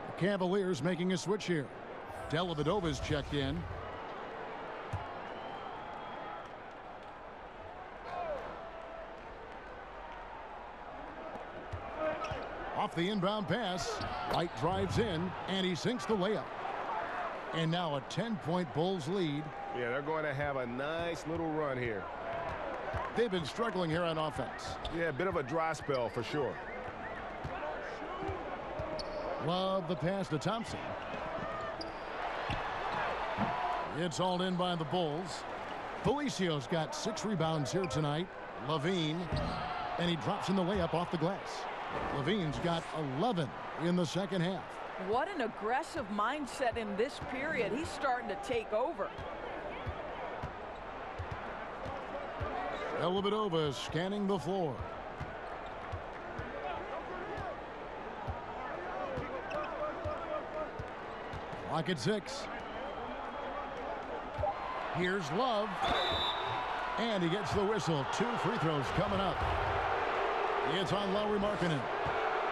The Cavaliers making a switch here. Dellavedova's checked in. Off the inbound pass, White drives in, and he sinks the layup. And now a 10-point Bulls lead. Yeah, they're going to have a nice little run here. They've been struggling here on offense. Yeah, a bit of a dry spell for sure. Love the pass to Thompson. It's hauled in by the Bulls. Felicio's got 6 rebounds here tonight. Levine, and he drops in the layup off the glass. Levine's got 11 in the second half. What an aggressive mindset in this period. He's starting to take over. Dellavedova scanning the floor. Clock at 6. Here's Love. And he gets the whistle. 2 free throws coming up. It's on Lauri Markkanen.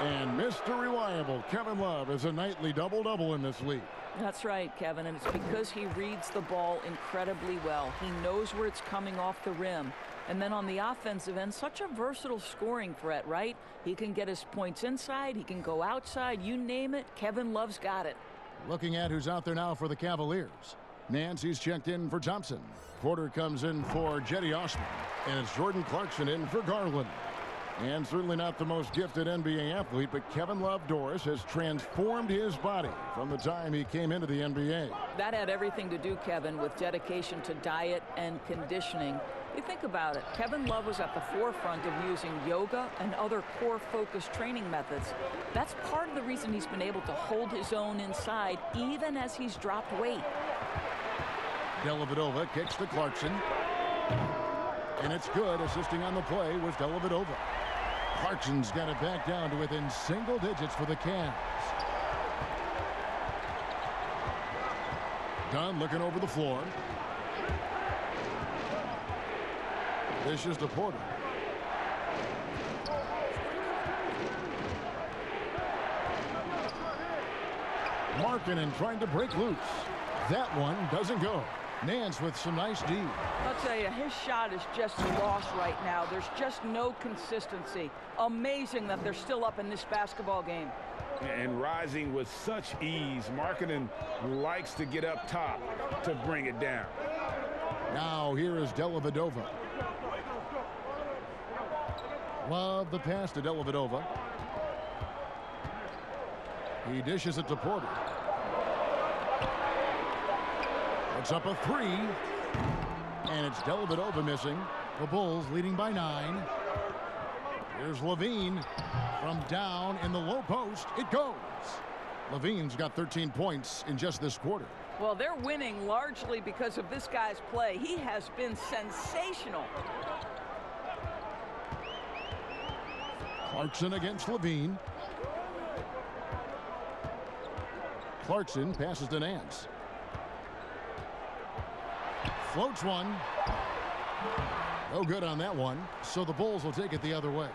And Mr. Reliable, Kevin Love, is a nightly double-double in this league. That's right, Kevin, and it's because he reads the ball incredibly well. He knows where it's coming off the rim. And then on the offensive end, such a versatile scoring threat, right? He can get his points inside, he can go outside, you name it, Kevin Love's got it. Looking at who's out there now for the Cavaliers. Nancy's checked in for Thompson. Porter comes in for Jetty Osman. And it's Jordan Clarkson in for Garland. And certainly not the most gifted NBA athlete, but Kevin Love Doris has transformed his body from the time he came into the NBA. That had everything to do, Kevin, with dedication to diet and conditioning. You think about it, Kevin Love was at the forefront of using yoga and other core-focused training methods. That's part of the reason he's been able to hold his own inside, even as he's dropped weight. Dellavedova kicks to Clarkson. And it's good. Assisting on the play was Dellavedova. Clarkson's got it back down to within single digits for the Cavs. Dunn looking over the floor. Dishes to Porter. Markkanen trying to break loose. That one doesn't go. Nance with some nice D. I'll tell you, his shot is just lost right now. There's just no consistency. Amazing that they're still up in this basketball game. And rising with such ease. Markkanen likes to get up top to bring it down. Now here is Dellavedova. Love the pass to Dellavedova. He dishes it to Porter. It's up a 3. And it's Dellavedova missing. The Bulls leading by 9. Here's Levine from down in the low post. It goes. Levine's got 13 points in just this quarter. Well, they're winning largely because of this guy's play. He has been sensational. Clarkson against Levine. Clarkson passes to Nance. Floats one. No good on that one. So the Bulls will take it the other way.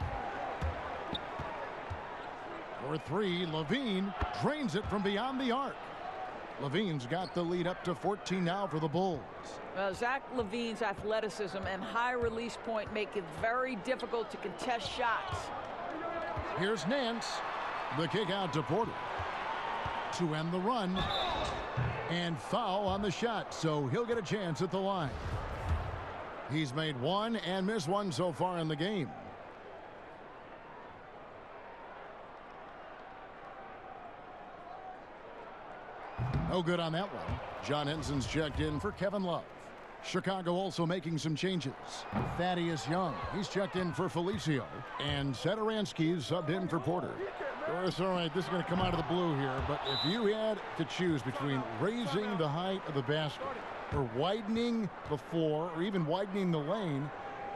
For 3, Levine drains it from beyond the arc. Levine's got the lead up to 14 now for the Bulls. Well, Zach Levine's athleticism and high release point make it very difficult to contest shots. Here's Nance. The kick out to Porter to end the run. And foul on the shot, so he'll get a chance at the line. He's made one and missed one so far in the game. No good on that one. John Henson's checked in for Kevin Love. Chicago also making some changes. Thaddeus Young, he's checked in for Felicio. And Satoransky's subbed in for Porter. It's all right, this is going to come out of the blue here, but if you had to choose between raising the height of the basket or widening the floor or even widening the lane,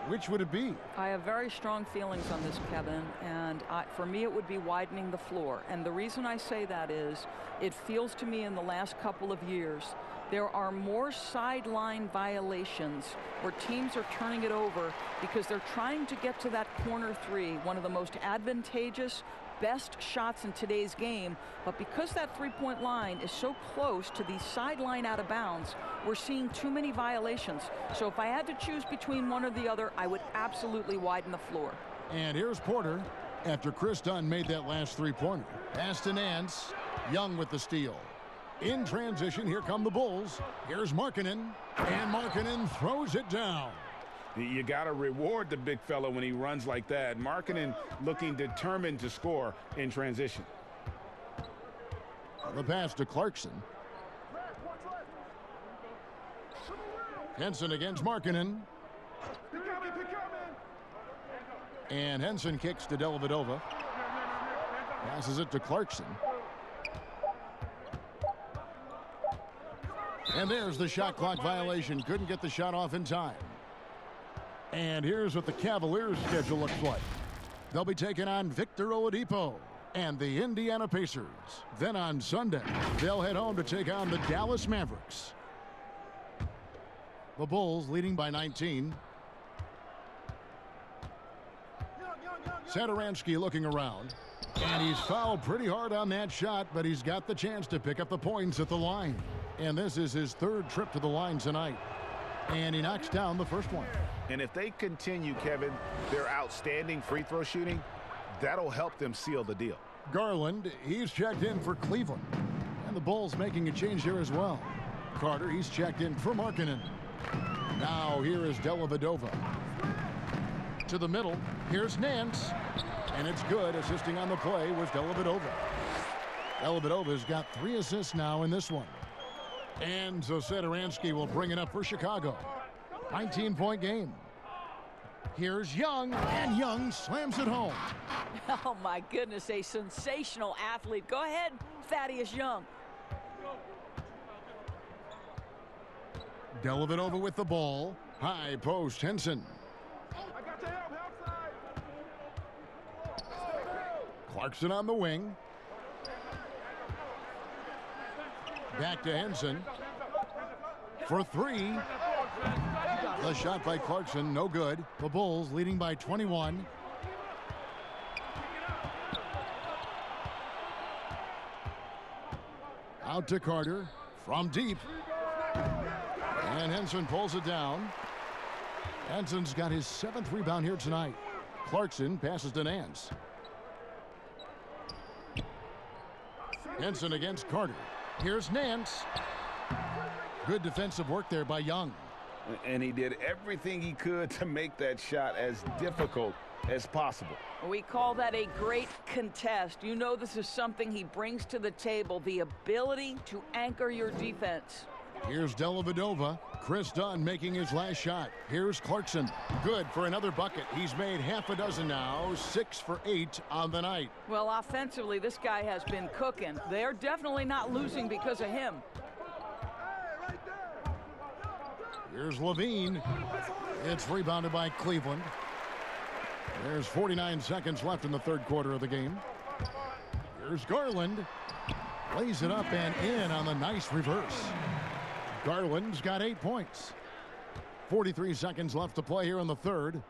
which would it be? I have very strong feelings on this, Kevin, and for me it would be widening the floor. And the reason I say that is it feels to me in the last couple of years there are more sideline violations where teams are turning it over because they're trying to get to that corner three, one of the most advantageous, best shots in today's game, but because that three-point line is so close to the sideline out of bounds, we're seeing too many violations. So if I had to choose between one or the other, I would absolutely widen the floor. And here's Porter after Chris Dunn made that last three-pointer. Pass to Nance. Young with the steal. In transition, here come the Bulls. Here's Markkanen, and Markkanen throws it down. You got to reward the big fella when he runs like that. Markkanen looking determined to score in transition. The pass to Clarkson. Henson against Markkanen. And Henson kicks to Dellavedova. Passes it to Clarkson. And there's the shot clock violation. Couldn't get the shot off in time. And here's what the Cavaliers' schedule looks like. They'll be taking on Victor Oladipo and the Indiana Pacers. Then on Sunday, they'll head home to take on the Dallas Mavericks. The Bulls leading by 19. Satoransky looking around. And he's fouled pretty hard on that shot, but he's got the chance to pick up the points at the line. And this is his third trip to the line tonight. And he knocks down the first one. And if they continue, Kevin, their outstanding free throw shooting, that'll help them seal the deal. Garland, he's checked in for Cleveland. And the Bulls making a change here as well. Carter, he's checked in for Markkanen. Now here is Dellavedova. To the middle, here's Nance. And it's good. Assisting on the play was Dellavedova. Dellavedova's got 3 assists now in this one. And so Satoransky will bring it up for Chicago. 19-point game. Here's Young, and Young slams it home. Oh, my goodness, a sensational athlete. Go ahead, Thaddeus Young. Dellavedova with the ball. High post, Henson. Clarkson on the wing. Back to Henson. For 3. The shot by Clarkson, no good. The Bulls leading by 21. Out to Carter from deep. And Henson pulls it down. Henson's got his 7th rebound here tonight. Clarkson passes to Nance. Henson against Carter. Here's Nance. Good defensive work there by Young. And he did everything he could to make that shot as difficult as possible. We call that a great contest. You know this is something he brings to the table, the ability to anchor your defense. Here's Dellavedova. Chris Dunn making his last shot. Here's Clarkson. Good for another bucket. He's made half a dozen now, 6 for 8 on the night. Well, offensively, this guy has been cooking. They're definitely not losing because of him. Here's Levine. It's rebounded by Cleveland. There's 49 seconds left in the third quarter of the game. Here's Garland. Lays it up and in on the nice reverse. Garland's got 8 points. 43 seconds left to play here in the third.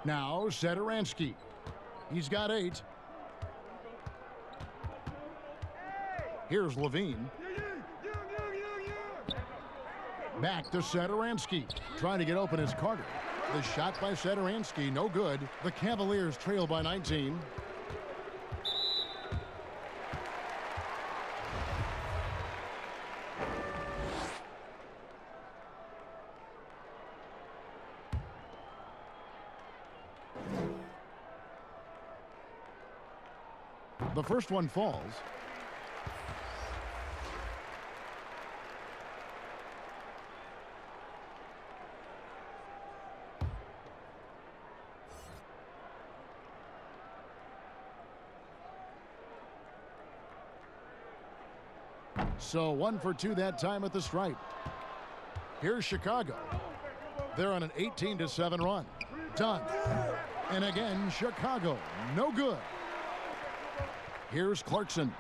Now Satoransky. He's got 8. Here's Levine. Back to Satoransky. Trying to get open is Carter. The shot by Satoransky, no good. The Cavaliers trail by 19. The first one falls. So 1 for 2 that time at the stripe. Here's Chicago. They're on an 18-7 run. Done. And again, Chicago. No good. Here's Clarkson.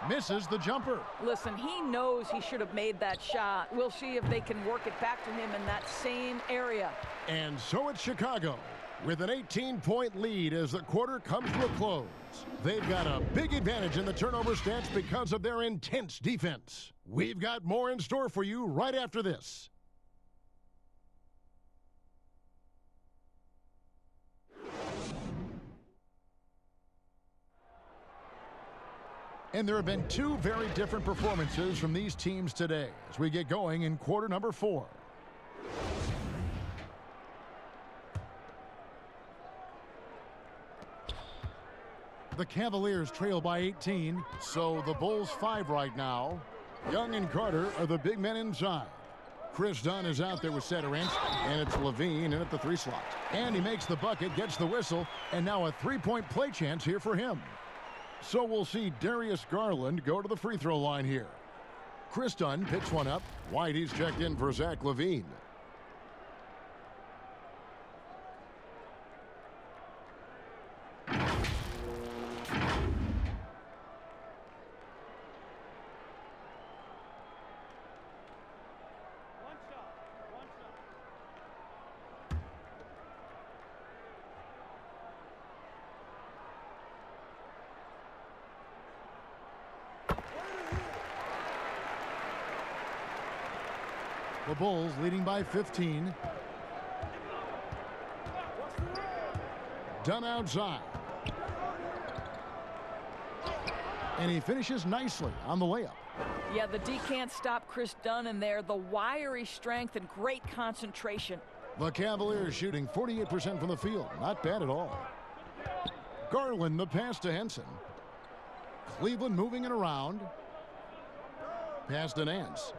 Misses the jumper. Listen, he knows he should have made that shot. We'll see if they can work it back to him in that same area. And so it's Chicago with an 18-point lead as the quarter comes to a close. They've got a big advantage in the turnover stats because of their intense defense. We've got more in store for you right after this. And there have been two very different performances from these teams today as we get going in quarter number 4. The Cavaliers trail by 18, so the Bulls 5 right now. Young and Carter are the big men inside. Chris Dunn is out there with Satoransky, and it's Levine in at the 3 slot. And he makes the bucket, gets the whistle, and now a 3-point play chance here for him. So we'll see Darius Garland go to the free throw line here. Chris Dunn picks one up. Whitey's checked in for Zach Levine. The Bulls leading by 15. Dunn outside. And he finishes nicely on the layup. Yeah, the D can't stop Chris Dunn in there. The wiry strength and great concentration. The Cavaliers shooting 48% from the field. Not bad at all. Garland the pass to Henson. Cleveland moving it around. Pass to Nance.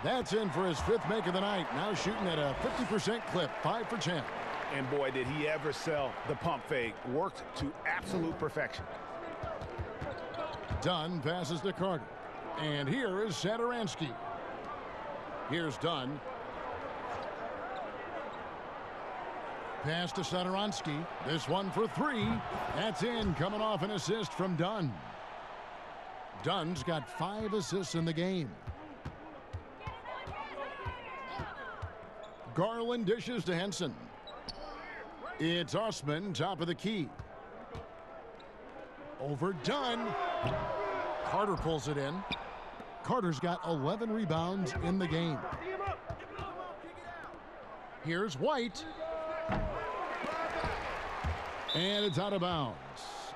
That's in for his 5th make of the night. Now shooting at a 50% clip, 5 for 10. And boy, did he ever sell the pump fake. Worked to absolute perfection. Dunn passes to Carter. And here is Satoransky. Here's Dunn. Pass to Satoransky. This one for 3. That's in, coming off an assist from Dunn. Dunn's got 5 assists in the game. Garland dishes to Henson. It's Osman, top of the key. Over Dunn. Carter pulls it in. Carter's got 11 rebounds in the game. Here's White. And it's out of bounds.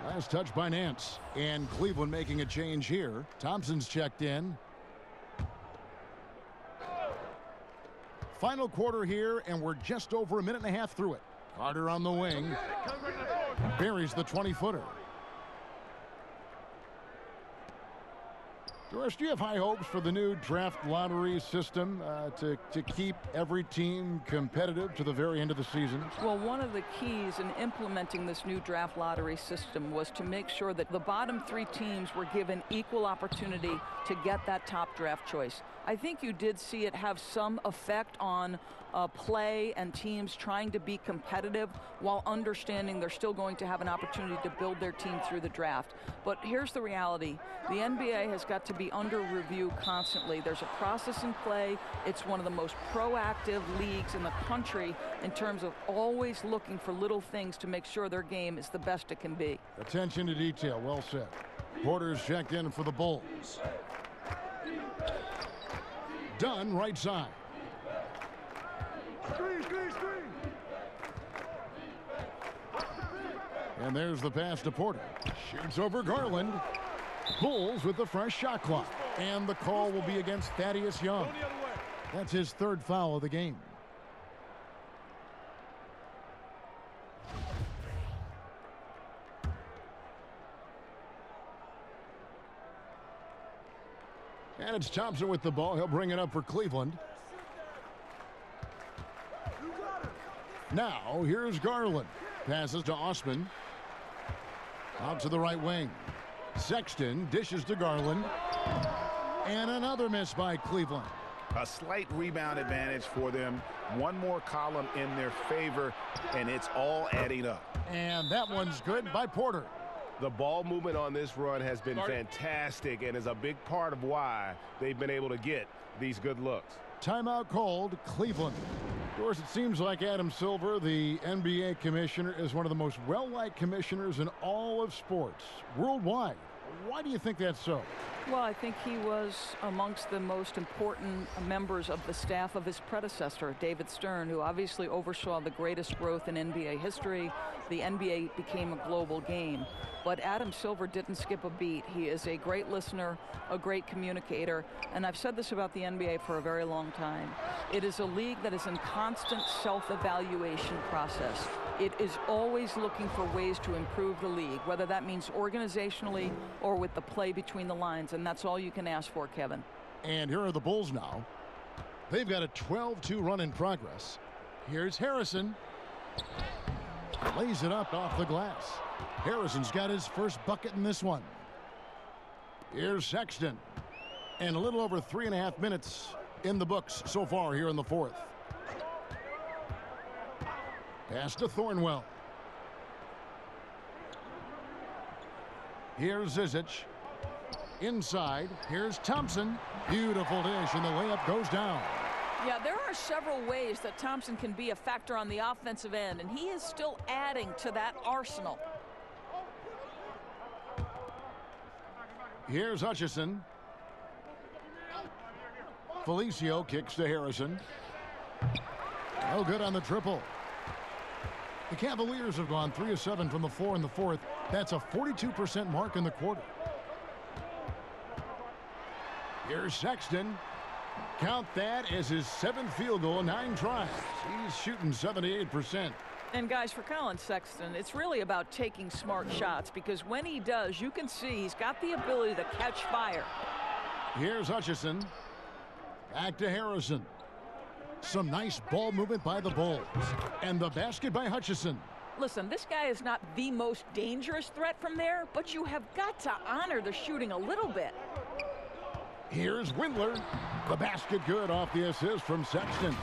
Last touch by Nance. And Cleveland making a change here. Thompson's checked in. Final quarter here, and we're just over a minute and a half through it. Carter on the wing. Buries the 20-footer. Doris, do you have high hopes for the new draft lottery system to keep every team competitive to the very end of the season? Well, one of the keys in implementing this new draft lottery system was to make sure that the bottom 3 teams were given equal opportunity to get that top draft choice. I think you did see it have some effect on play and teams trying to be competitive while understanding they're still going to have an opportunity to build their team through the draft. But here's the reality. The NBA has got to be under review constantly. There's a process in play. It's one of the most proactive leagues in the country in terms of always looking for little things to make sure their game is the best it can be. Attention to detail. Well said. Porter's checked in for the Bulls. Dunn, right side. And there's the pass to Porter. Shoots over Garland. Bulls with the fresh shot clock. And the call will be against Thaddeus Young. That's his third foul of the game. And it's Thompson with the ball. He'll bring it up for Cleveland. Now, here's Garland. Passes to Osman. Out to the right wing. Sexton dishes to Garland. And another miss by Cleveland. A slight rebound advantage for them. One more column in their favor, and it's all adding up. And that one's good by Porter. The ball movement on this run has been fantastic and is a big part of why they've been able to get these good looks. Timeout called, Cleveland. Of course, it seems like Adam Silver, the NBA commissioner, is one of the most well-liked commissioners in all of sports worldwide. Why do you think that's so? Well, I think he was amongst the most important members of the staff of his predecessor, David Stern, who obviously oversaw the greatest growth in NBA history. The NBA became a global game. But Adam Silver didn't skip a beat. He is a great listener, a great communicator, and I've said this about the NBA for a very long time. It is a league that is in constant self-evaluation process. It is always looking for ways to improve the league, whether that means organizationally or with the play between the lines, and that's all you can ask for, Kevin. And here are the Bulls now. They've got a 12-2 run in progress. Here's Harrison. Lays it up off the glass. Harrison's got his first bucket in this one. Here's Sexton. And a little over 3.5 minutes in the books so far here in the fourth. Pass to Thornwell. Here's Zizic. Inside, here's Thompson. Beautiful dish, and the layup goes down. Yeah, there are several ways that Thompson can be a factor on the offensive end, and he is still adding to that arsenal. Here's Hutchison. Felicio kicks to Harrison. No good on the triple. The Cavaliers have gone 3 of 7 from the floor in the fourth. That's a 42% mark in the quarter. Here's Sexton. Count that as his 7th field goal, 9 tries. He's shooting 78%. And guys, for Colin Sexton, it's really about taking smart shots, because when he does, you can see he's got the ability to catch fire. Here's Hutchison. Back to Harrison. Some nice ball movement by the Bulls. And the basket by Hutchison. Listen, this guy is not the most dangerous threat from there, but you have got to honor the shooting a little bit. Here's Windler. The basket good off the assist from Sexton.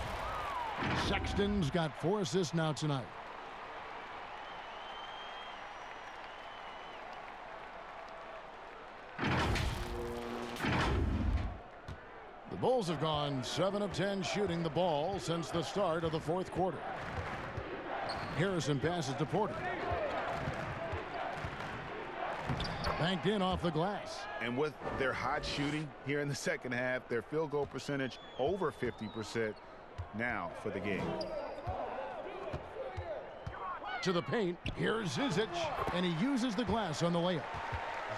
Sexton's got 4 assists now tonight. The Bulls have gone 7 of 10 shooting the ball since the start of the fourth quarter. Harrison passes to Porter. Banked in off the glass. And with their hot shooting here in the second half, their field goal percentage over 50% now for the game. To the paint, here's Zizic, and he uses the glass on the layup.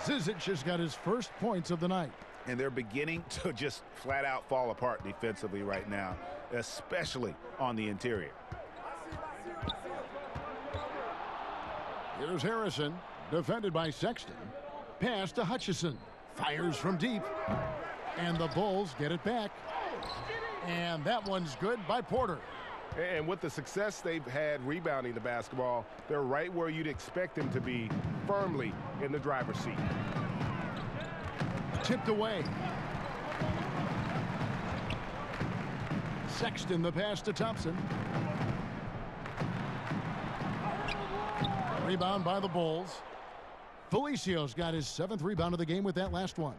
Zizic has got his first points of the night. And they're beginning to just flat out fall apart defensively right now, especially on the interior. Here's Harrison, defended by Sexton. Pass to Hutchison. Fires from deep. And the Bulls get it back. And that one's good by Porter. And with the success they've had rebounding the basketball, they're right where you'd expect them to be, firmly in the driver's seat. Tipped away. Sexton, the pass to Thompson. Rebound by the Bulls. Felicio's got his 7th rebound of the game with that last one.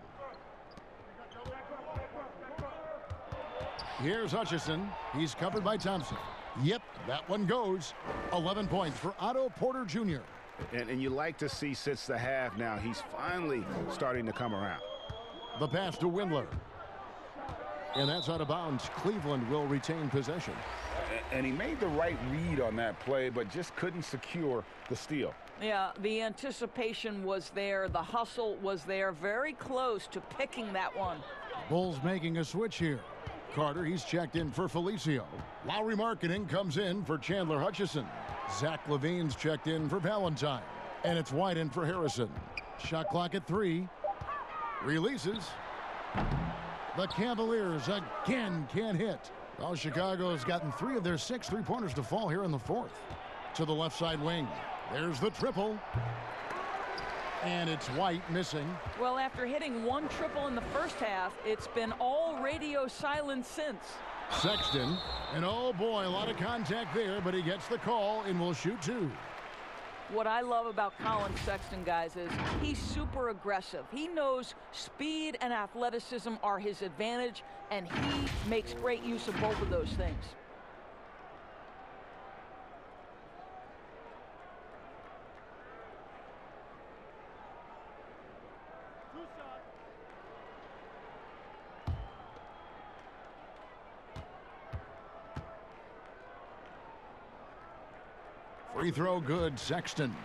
Here's Hutchison. He's covered by Thompson. Yep, that one goes. 11 points for Otto Porter Jr. And you like to see since the half now, he's finally starting to come around. The pass to Windler. And that's out of bounds. Cleveland will retain possession. And he made the right read on that play, but just couldn't secure the steal. Yeah, the anticipation was there. The hustle was there. Very close to picking that one. Bulls making a switch here. Carter, he's checked in for Felicio. Lowry Marketing comes in for Chandler Hutchison. Zach LaVine's checked in for Valentine. And it's White in for Harrison. Shot clock at 3. Releases. The Cavaliers again can't hit. Well, Chicago has gotten 3 of their 6 3-pointers to fall here in the 4th. To the left side wing. There's the triple. And it's White missing. Well, after hitting 1 triple in the first half, it's been all radio silence since. Sexton. And oh boy, a lot of contact there, but he gets the call and will shoot 2. What I love about Colin Sexton, guys, is he's super aggressive. He knows speed and athleticism are his advantage, and he makes great use of both of those things. Free throw good, Sexton.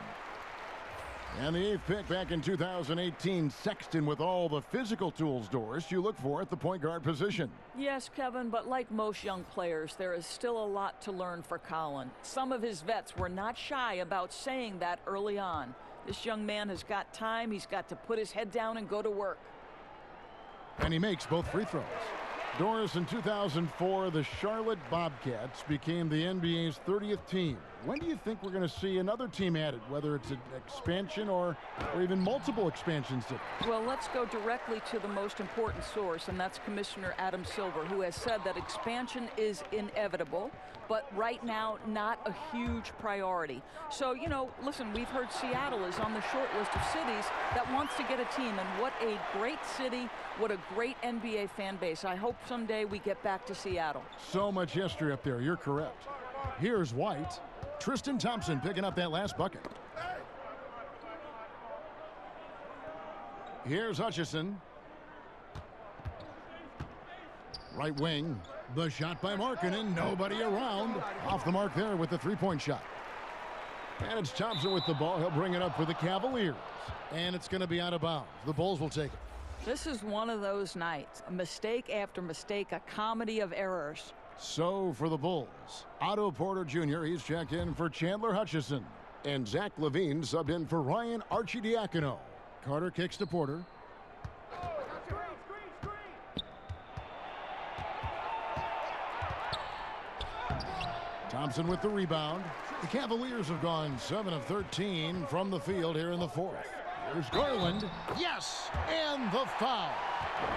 And the 8th pick back in 2018, Sexton with all the physical tools, Doris, you look for at the point guard position. Yes, Kevin, but like most young players, there is still a lot to learn for Colin. Some of his vets were not shy about saying that early on. This young man has got time. He's got to put his head down and go to work. And he makes both free throws. Doris, in 2004, the Charlotte Bobcats became the NBA's 30th team. When do you think we're going to see another team added, whether it's an expansion or even multiple expansions? Well, let's go directly to the most important source, and that's Commissioner Adam Silver, who has said that expansion is inevitable, but right now not a huge priority. So, you know, listen, we've heard Seattle is on the short list of cities that wants to get a team, and what a great city, what a great NBA fan base. I hope someday we get back to Seattle. So much history up there, you're correct. Here's White. Tristan Thompson picking up that last bucket. Here's Hutchison. Right wing. The shot by Markkanen. Nobody around. Off the mark there with the three-point shot. And it's Thompson with the ball. He'll bring it up for the Cavaliers. And it's going to be out of bounds. The Bulls will take it. This is one of those nights. Mistake after mistake, a comedy of errors. So for the Bulls, Otto Porter Jr., he's checked in for Chandler Hutchison. And Zach LaVine subbed in for Ryan Arcidiacono. Carter kicks to Porter. Thompson with the rebound. The Cavaliers have gone 7 of 13 from the field here in the 4th. Here's Garland. Yes! And the foul.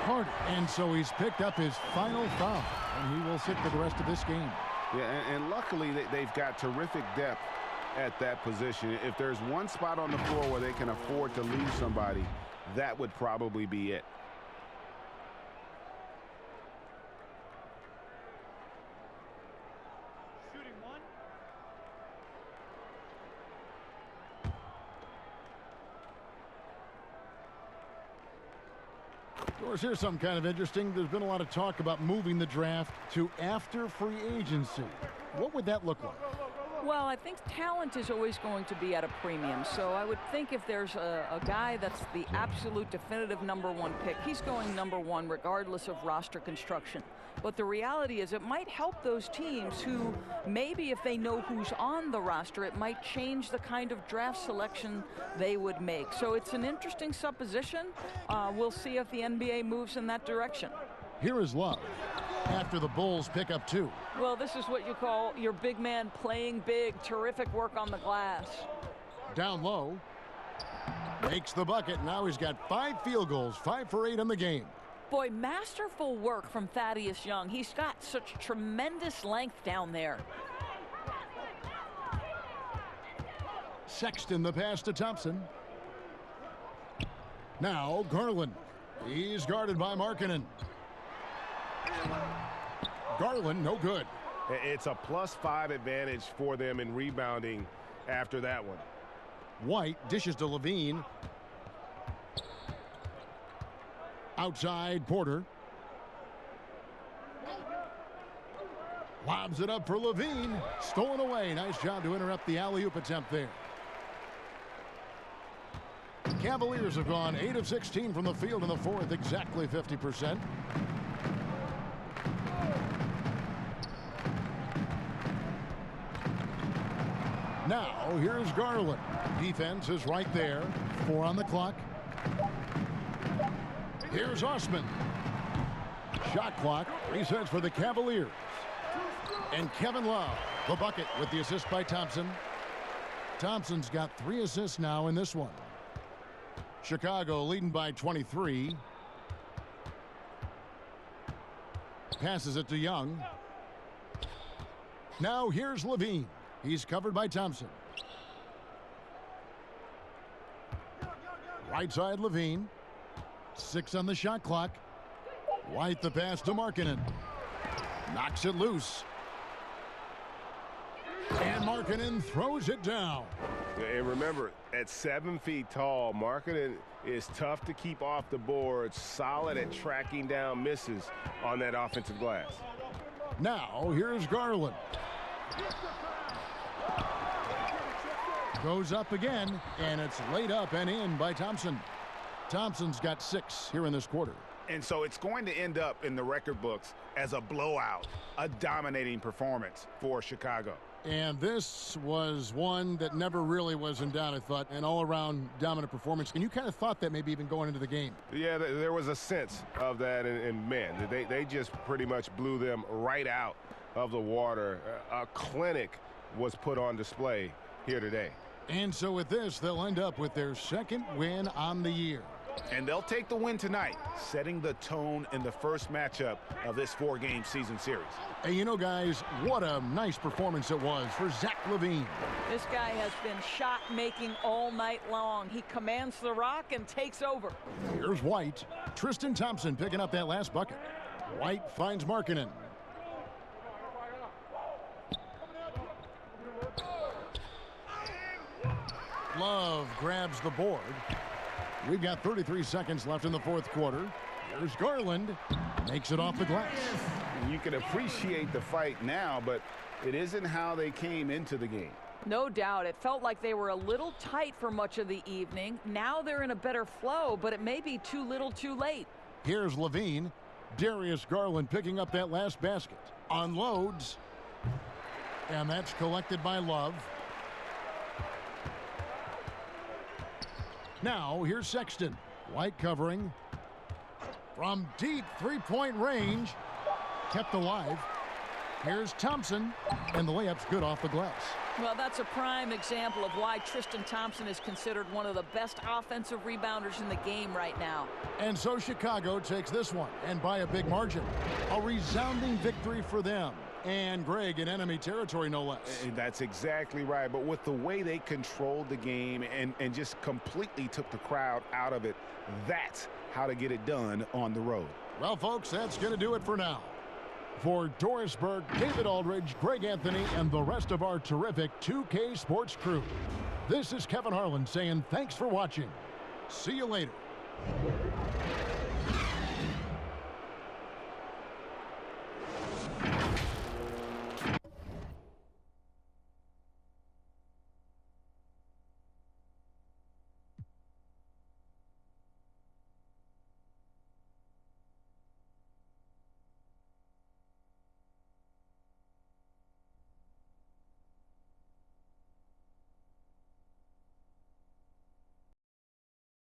Carter. And so he's picked up his final foul. And he will sit for the rest of this game. Yeah, and luckily they've got terrific depth at that position. If there's one spot on the floor where they can afford to lose somebody, that would probably be it. Shooting one. Of course, here's something kind of interesting. There's been a lot of talk about moving the draft to after free agency. What would that look like? Well, I think talent is always going to be at a premium. So I would think if there's a guy that's the absolute definitive #1 pick, he's going #1 regardless of roster construction. But the reality is it might help those teams who maybe if they know who's on the roster, it might change the kind of draft selection they would make. So it's an interesting supposition. We'll see if the NBA moves in that direction. Here is Love after the Bulls pick up 2. Well, this is what you call your big man playing big. Terrific work on the glass. Down low. Makes the bucket. Now he's got 5 field goals, 5 for 8 in the game. Boy, masterful work from Thaddeus Young. He's got such tremendous length down there. Sexton the pass to Thompson. Now Garland. He's guarded by Markkanen. Garland, no good. It's a +5 advantage for them in rebounding after that one. White dishes to LaVine. Outside Porter. Lobs it up for Levine. Stolen away. Nice job to interrupt the alley-oop attempt there. Cavaliers have gone 8 of 16 from the field in the fourth, exactly 50%. Now, here's Garland. Defense is right there. 4 on the clock. Here's Osman. Shot clock resets for the Cavaliers. And Kevin Love, the bucket with the assist by Thompson. Thompson's got 3 assists now in this one. Chicago leading by 23. Passes it to Young. Now here's Levine. He's covered by Thompson. Right side Levine. 6 on the shot clock. White the pass to Markkanen. Knocks it loose. And Markkanen throws it down. And remember, at 7 feet tall, Markkanen is tough to keep off the board, solid at tracking down misses on that offensive glass. Now, here's Garland. Goes up again, and it's laid up and in by Thompson. Thompson's got 6 here in this quarter. And so it's going to end up in the record books as a blowout, a dominating performance for Chicago. And this was one that never really was in doubt, I thought, an all-around dominant performance. And you kind of thought that maybe even going into the game. Yeah, there was a sense of that, and man, they just pretty much blew them right out of the water. A clinic was put on display here today. And so with this, they'll end up with their 2nd win on the year. And they'll take the win tonight, setting the tone in the first matchup of this 4-game season series. Hey, you know, guys, what a nice performance it was for Zach LaVine. This guy has been shot-making all night long. He commands the rock and takes over. Here's White. Tristan Thompson picking up that last bucket. White finds Markkanen. Love grabs the board. We've got 33 seconds left in the fourth quarter. Here's Garland. Makes it off the glass. You can appreciate the fight now, but it isn't how they came into the game. No doubt. It felt like they were a little tight for much of the evening. Now they're in a better flow, but it may be too little too late. Here's Levine. Darius Garland picking up that last basket. Unloads. And that's collected by Love. Now, here's Sexton. White covering. From deep three-point range. Kept alive. Here's Thompson. And the layup's good off the glass. Well, that's a prime example of why Tristan Thompson is considered one of the best offensive rebounders in the game right now. And so Chicago takes this one, and by a big margin. A resounding victory for them. And Greg in enemy territory, no less. And that's exactly right. But with the way they controlled the game and just completely took the crowd out of it, that's how to get it done on the road. Well, folks, that's going to do it for now. For Doris Burke, David Aldridge, Greg Anthony, and the rest of our terrific 2K Sports crew, this is Kevin Harlan saying thanks for watching. See you later.